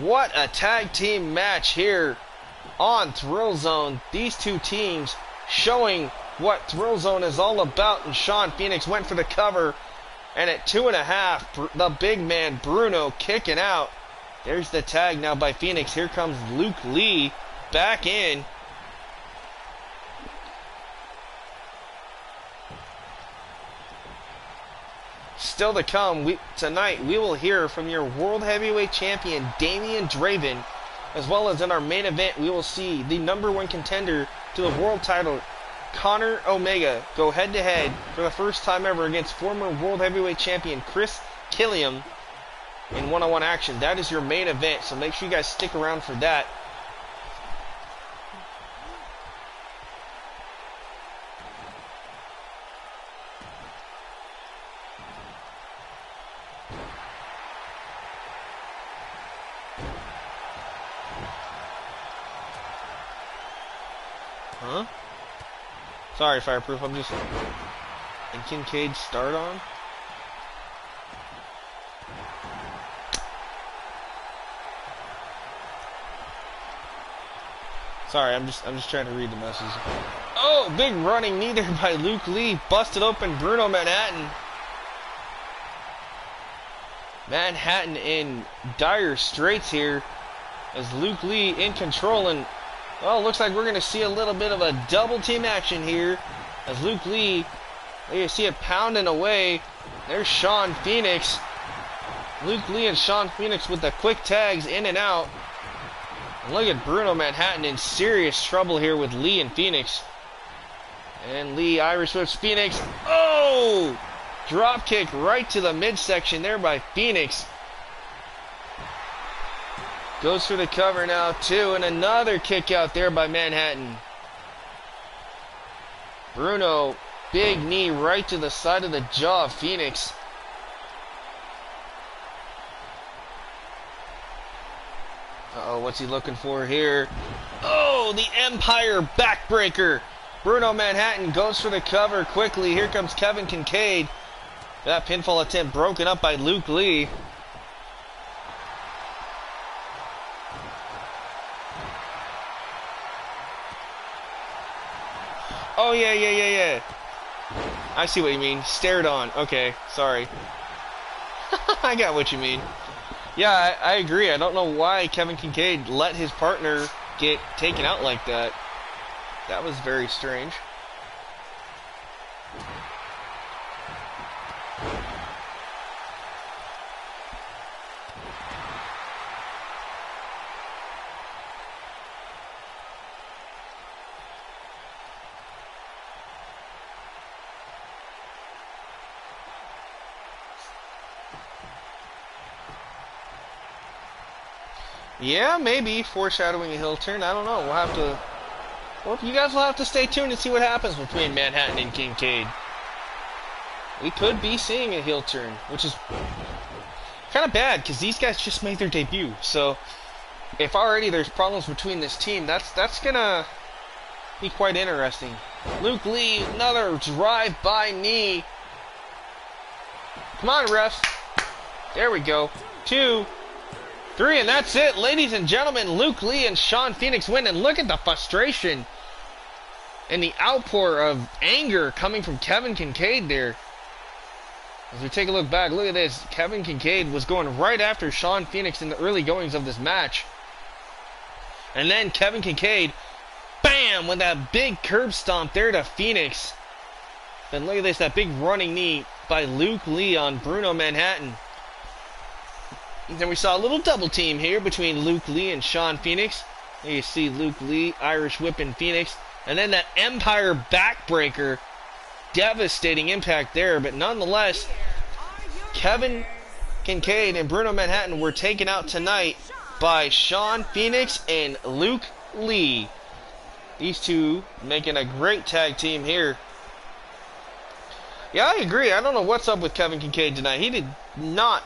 What a tag team match here on Thrillzone. These two teams showing what Thrillzone is all about, and Sean Phoenix went for the cover, and at 2.5, the big man Bruno kicking out. There's the tag now by Phoenix. Here comes Luke Lee back in. Still to come, tonight we will hear from your World Heavyweight Champion Damian Draven, as well as in our main event we will see the #1 contender to the world title, Conor Omega, go head-to-head for the first time ever against former World Heavyweight Champion Chris Killiam in one-on-one action. That is your main event, so make sure you guys stick around for that. Huh? Sorry, Fireproof, I'm just... And Kincaid start on? Sorry, I'm just trying to read the message. Oh, big running knee there by Luke Lee. Busted open Bruno Manhattan. Manhattan in dire straits here as Luke Lee in control, and well, looks like we're going to see a little bit of a double team action here as Luke Lee, you see it pounding away. There's Sean Phoenix. Luke Lee and Sean Phoenix with the quick tags in and out. And look at Bruno Manhattan in serious trouble here with Lee and Phoenix. And Lee, Irish whips Phoenix. Oh! Drop kick right to the midsection there by Phoenix. Goes for the cover now too, and another kick out there by Manhattan. Bruno, big knee right to the side of the jaw of Phoenix. Uh-oh, what's he looking for here? Oh, the Empire backbreaker. Bruno Manhattan goes for the cover quickly. Here comes Kevin Kincaid. That pinfall attempt broken up by Luke Lee. Oh, yeah. I see what you mean. Stared on. Okay, sorry. I got what you mean. Yeah, I agree. I don't know why Kevin Kincaid let his partner get taken out like that. That was very strange. Yeah, maybe foreshadowing a heel turn. I don't know. We'll have to. Well, you guys will have to stay tuned and see what happens between Manhattan and Kincaid. We could be seeing a heel turn, which is kind of bad because these guys just made their debut. So if already there's problems between this team, that's gonna be quite interesting. Luke Lee, another drive-by knee. Come on, refs. There we go. 2, 3, and that's it. Ladies and gentlemen, Luke Lee and Sean Phoenix win. And look at the frustration and the outpour of anger coming from Kevin Kincaid there. As we take a look back, look at this. Kevin Kincaid was going right after Sean Phoenix in the early goings of this match. And then Kevin Kincaid, bam, with that big curb stomp there to Phoenix. Then look at this, that big running knee by Luke Lee on Bruno Manhattan. And then we saw a little double team here between Luke Lee and Sean Phoenix. There you see Luke Lee, Irish whipping Phoenix. And then that Empire backbreaker. Devastating impact there, but nonetheless, Kevin Kincaid and Bruno Manhattan were taken out tonight by Sean Phoenix and Luke Lee. These two making a great tag team here. Yeah, I agree. I don't know what's up with Kevin Kincaid tonight. He did not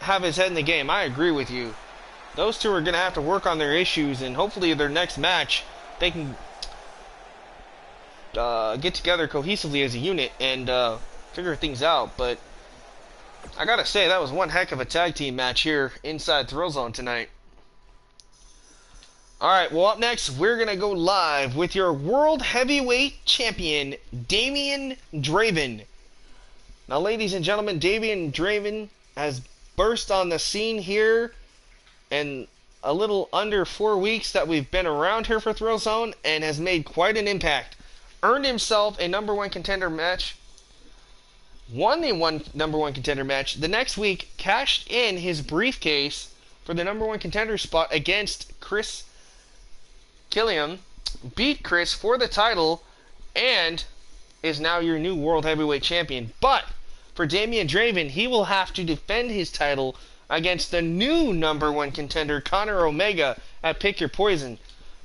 have his head in the game. I agree with you. Those two are going to have to work on their issues, and hopefully their next match, they can get together cohesively as a unit and figure things out. But I gotta say, that was one heck of a tag team match here inside Thrillzone tonight. Alright, well, up next, we're gonna go live with your World Heavyweight Champion, Damian Draven. Now, ladies and gentlemen, Damian Draven has burst on the scene here in a little under 4 weeks that we've been around here for Thrillzone, and has made quite an impact. Earned himself a number one contender match, won the number one contender match. The next week, cashed in his briefcase for the number one contender spot against Chris Killiam, beat Chris for the title, and is now your new World Heavyweight Champion. But for Damian Draven, he will have to defend his title against the new number one contender, Conor Omega, at Pick Your Poison.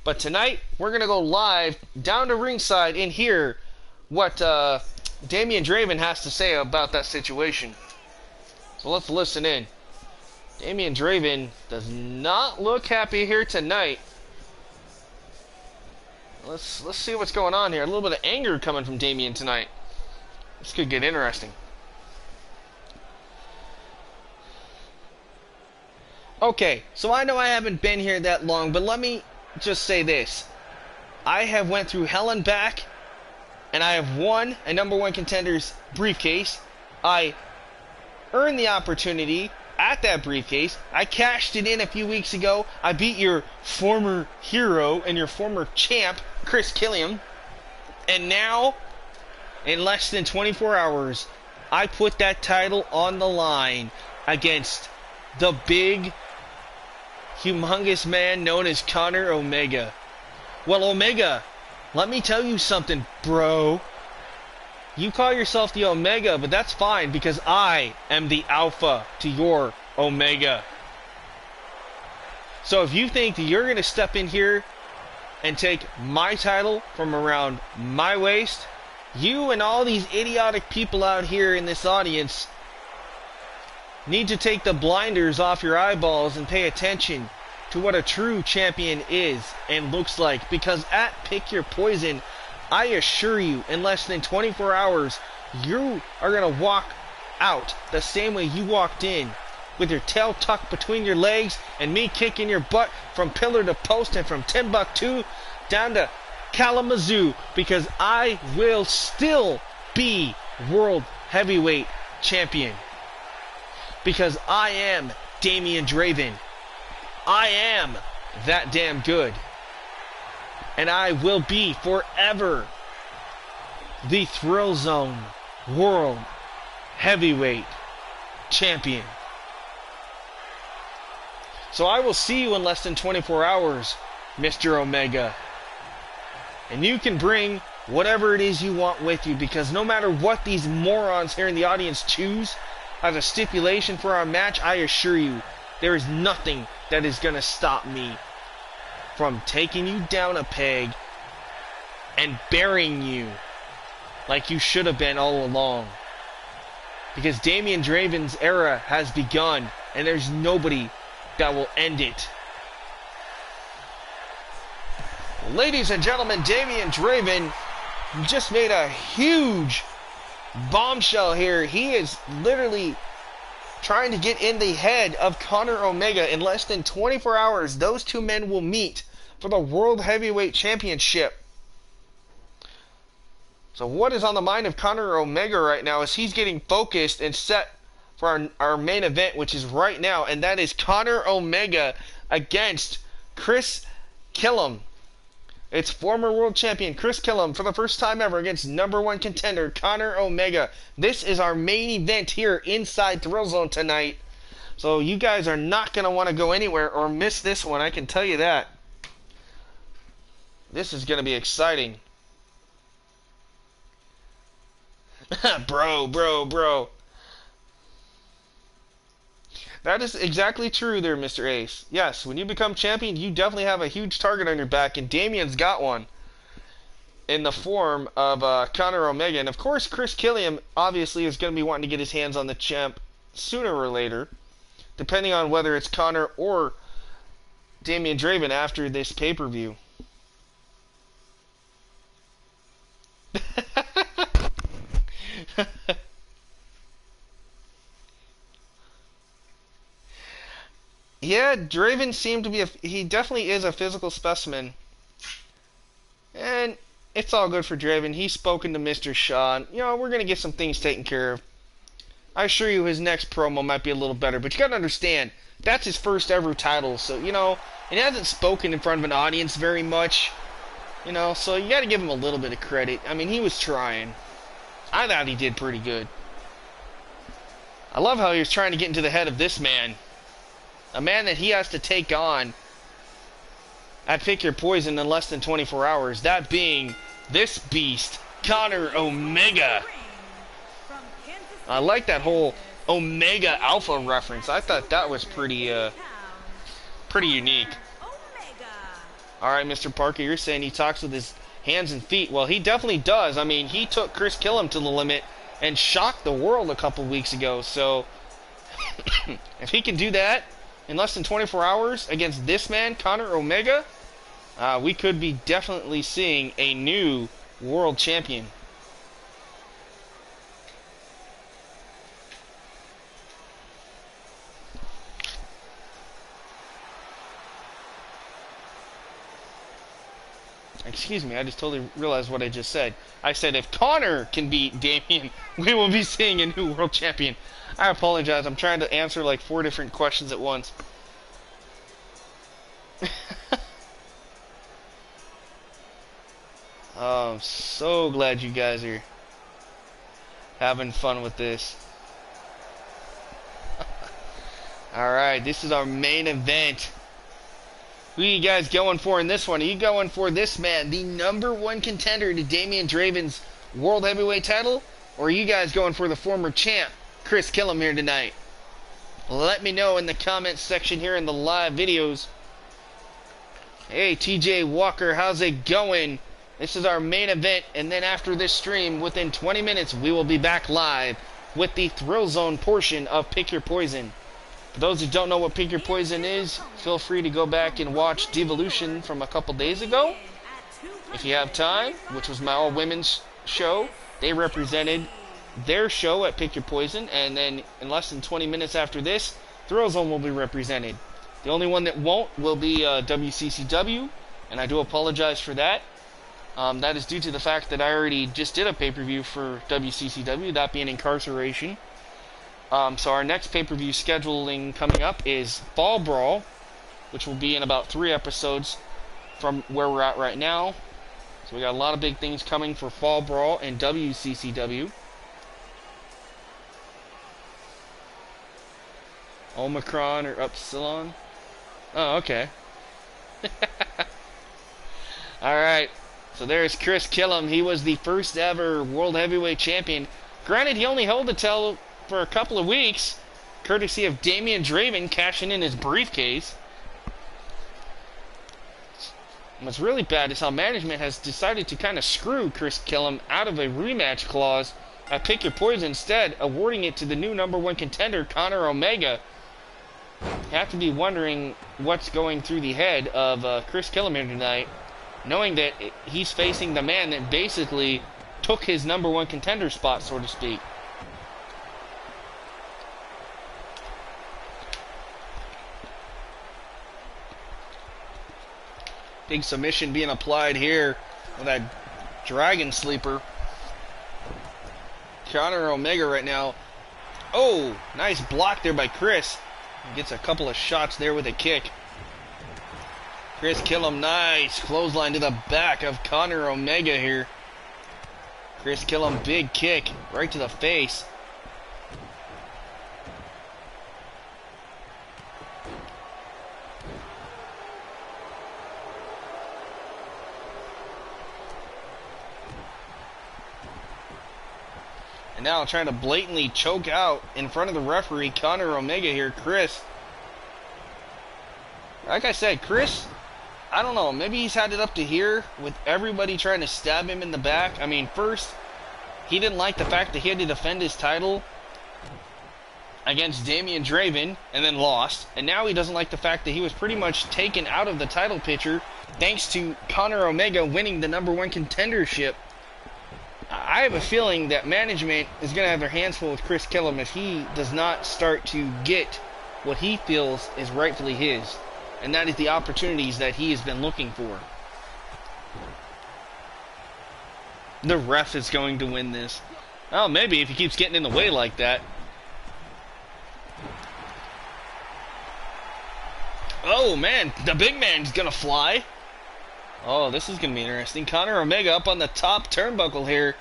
But tonight, we're going to go live down to ringside and hear what Damian Draven has to say about that situation. So let's listen in. Damian Draven does not look happy here tonight. Let's see what's going on here. A little bit of anger coming from Damian tonight. This could get interesting. Okay, so I know I haven't been here that long, but let me just say this. I have went through hell and back, and I have won a number one contender's briefcase. I earned the opportunity at that briefcase. I cashed it in a few weeks ago. I beat your former hero and your former champ, Chris Killiam. And now, in less than 24 hours, I put that title on the line against the big, humongous man known as Conor Omega. Well, Omega, let me tell you something, bro. You call yourself the Omega, but that's fine because I am the Alpha to your Omega. So if you think that you're going to step in here and take my title from around my waist, you and all these idiotic people out here in this audience need to take the blinders off your eyeballs and pay attention to what a true champion is and looks like. Because at Pick Your Poison, I assure you, in less than 24 hours, you are going to walk out the same way you walked in, with your tail tucked between your legs and me kicking your butt from pillar to post and from Timbuktu down to Kalamazoo, because I will still be World Heavyweight Champion. Because I am Damian Draven. I am that damn good. And I will be forever the Thrillzone World Heavyweight Champion. So I will see you in less than 24 hours, Mr. Omega. And you can bring whatever it is you want with you, because no matter what these morons here in the audience choose as a stipulation for our match, I assure you, There is nothing that is going to stop me from taking you down a peg and burying you like you should have been all along. Because Damian Draven's era has begun, and there's nobody that will end it. Ladies and gentlemen, Damian Draven just made a huge bombshell here. He is literally trying to get in the head of Conor Omega. In less than 24 hours, those two men will meet for the World Heavyweight Championship. So what is on the mind of Conor Omega right now is he's getting focused and set for our main event, which is right now, and that is Conor Omega against Chris Killam. It's former world champion Chris Killam for the first time ever against #1 contender Conor Omega. This is our main event here inside Thrillzone tonight. So you guys are not going to want to go anywhere or miss this one, I can tell you that. This is going to be exciting. Bro. That is exactly true there, Mr. Ace. Yes, when you become champion, you definitely have a huge target on your back, and Damian's got one in the form of Conor Omega. And of course, Chris Killam obviously is going to be wanting to get his hands on the champ sooner or later, depending on whether it's Conor or Damian Draven after this pay-per-view. Yeah, Draven seemed to be he definitely is a physical specimen. And it's all good for Draven. He's spoken to Mr. Shaw. You know, we're going to get some things taken care of. I assure you his next promo might be a little better. But you got to understand, that's his first ever title. So, you know, and he hasn't spoken in front of an audience very much. You know, so you got to give him a little bit of credit. I mean, he was trying. I thought he did pretty good. I love how he was trying to get into the head of this man. A man that he has to take on at Pick Your Poison in less than 24 hours. That being this beast, Conor Omega. I like that whole Omega Alpha reference. I thought that was pretty unique. Alright, Mr. Parker, you're saying he talks with his hands and feet. Well, he definitely does. I mean, he took Chris Killam to the limit and shocked the world a couple weeks ago. So, if he can do that in less than 24 hours against this man, Conor Omega, we could be definitely seeing a new world champion. Excuse me, I just totally realized what I just said. I said if Conor can beat Damian, we will be seeing a new world champion. I apologize, I'm trying to answer like 4 different questions at once. Oh, I'm so glad you guys are having fun with this. Alright, this is our main event. Who are you guys going for in this one? Are you going for this man, the #1 contender to Damian Draven's World Heavyweight title? Or are you guys going for the former champ, Chris Killam, here tonight? Let me know in the comments section here in the live videos. Hey, TJ Walker, how's it going? This is our main event, and then after this stream, within 20 minutes, we will be back live with the Thrillzone portion of Pick Your Poison. For those who don't know what Pick Your Poison is, feel free to go back and watch Devolution from a couple days ago. If you have time, which was my all-women's show, they represented their show at Pick Your Poison, and then in less than 20 minutes after this, Thrillzone will be represented. The only one that won't will be WCCW, and I do apologize for that. That is due to the fact that I already just did a pay-per-view for WCCW, that being Incarceration. So our next pay-per-view scheduling coming up is Fall Brawl, which will be in about 3 episodes from where we're at right now. So we got a lot of big things coming for Fall Brawl and WCCW. Omicron or Upsilon. Oh, okay. Alright. So there's Chris Killam. He was the first ever World Heavyweight Champion. Granted, he only held the title for a couple of weeks. courtesy of Damian Draven cashing in his briefcase. What's really bad is how management has decided to kind of screw Chris Killam out of a rematch clause at Pick Your Poison instead, awarding it to the new #1 contender, Conor Omega. You have to be wondering what's going through the head of Chris Killam here tonight, knowing that he's facing the man that basically took his #1 contender spot, so to speak. Big submission being applied here with that Dragon Sleeper. Conor Omega right now. Oh, nice block there by Chris. He gets a couple of shots there with a kick. Chris Killam, nice clothesline to the back of Conor Omega here. Chris Killam, big kick right to the face. And now trying to blatantly choke out in front of the referee, Conor Omega here. Chris, like I said, Chris, I don't know, maybe he's had it up to here with everybody trying to stab him in the back. I mean, first, he didn't like the fact that he had to defend his title against Damian Draven and then lost. And now he doesn't like the fact that he was pretty much taken out of the title picture thanks to Conor Omega winning the #1 contendership. I have a feeling that management is going to have their hands full with Chris Killam if he does not start to get what he feels is rightfully his. And that is the opportunities that he has been looking for. The ref is going to win this. Oh, maybe if he keeps getting in the way like that. Oh, man, the big man's going to fly. Oh, this is going to be interesting. Conor Omega up on the top turnbuckle here.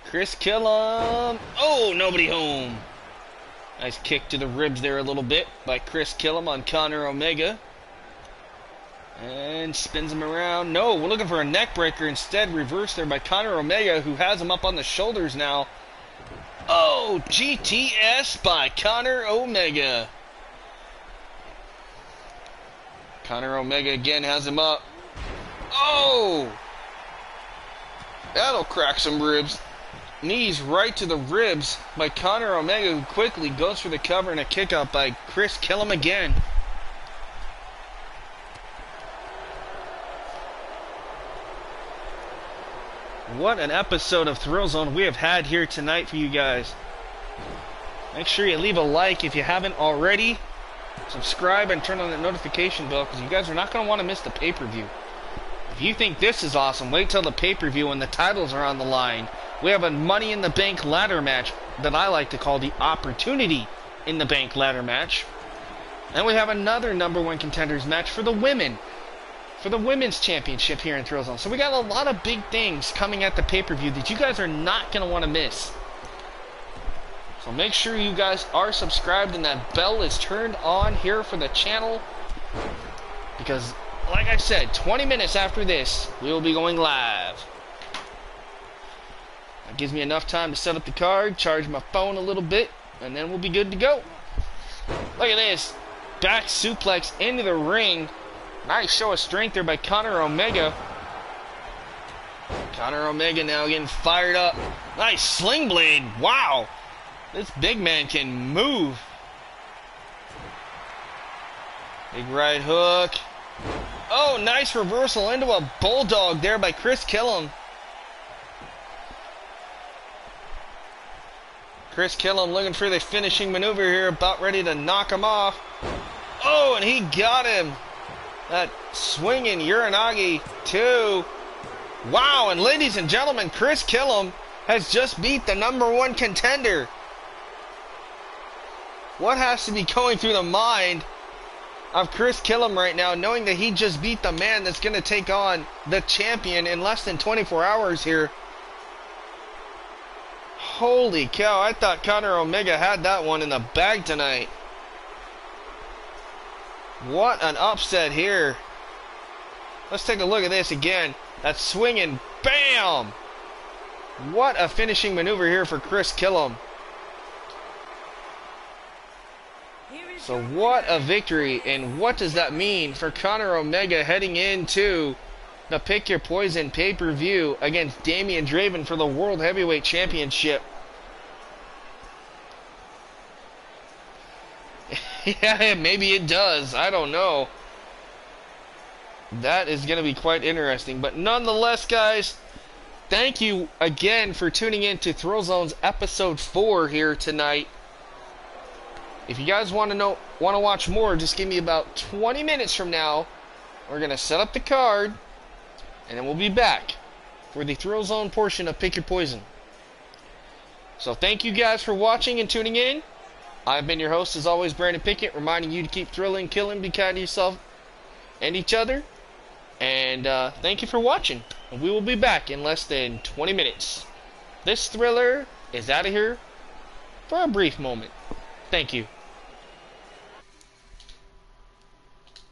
Chris Killam. Oh, nobody home. Nice kick to the ribs there a little bit by Chris Killam on Conor Omega. And spins him around. No, we're looking for a neck breaker. Instead, reversed there by Conor Omega, who has him up on the shoulders now. Oh, GTS by Conor Omega. Conor Omega again has him up. Oh! That'll crack some ribs. Knees right to the ribs by Conor Omega, who quickly goes for the cover and a kick out by Chris Killam again. What an episode of Thrillzone we have had here tonight for you guys. Make sure you leave a like if you haven't already. Subscribe and turn on the notification bell because you guys are not going to want to miss the pay-per-view. If you think this is awesome, wait till the pay-per-view when the titles are on the line. We have a Money in the Bank ladder match that I like to call the Opportunity in the Bank ladder match. And we have another #1 contenders match for the women. For the women's championship here in Thrillzone. So we got a lot of big things coming at the pay-per-view that you guys are not going to want to miss. So make sure you guys are subscribed and that bell is turned on here for the channel. Because, like I said, 20 minutes after this, we will be going live. That gives me enough time to set up the card, charge my phone a little bit, and then we'll be good to go. Look at this. Back suplex into the ring. Nice show of strength there by Conor Omega. Conor Omega now getting fired up. Nice sling blade. Wow. This big man can move. Big right hook. Oh, nice reversal into a bulldog there by Chris Killam. Chris Killam looking for the finishing maneuver here, about ready to knock him off. Oh, and he got him. That swinging Uranagi 2. Wow, and ladies and gentlemen, Chris Killam has just beat the #1 contender. What has to be going through the mind of Chris Killam right now, knowing that he just beat the man that's going to take on the champion in less than 24 hours here? Holy cow, I thought Conor Omega had that one in the bag tonight. What an upset here. Let's take a look at this again. That swinging, bam! What a finishing maneuver here for Chris Killam. So what a victory, and what does that mean for Conor Omega heading into the Pick Your Poison pay-per-view against Damian Draven for the World Heavyweight Championship? Yeah, maybe it does. I don't know. That is going to be quite interesting. But nonetheless, guys, thank you again for tuning in to Thrillzone's episode 4 here tonight. If you guys want to watch more, just give me about 20 minutes from now. We're going to set up the card, and then we'll be back for the Thrillzone portion of Pick Your Poison. So thank you guys for watching and tuning in. I've been your host, as always, Brandon Pickett, reminding you to keep thrilling, killing, be kind to yourself and each other. And thank you for watching. And we will be back in less than 20 minutes. This thriller is out of here for a brief moment. Thank you.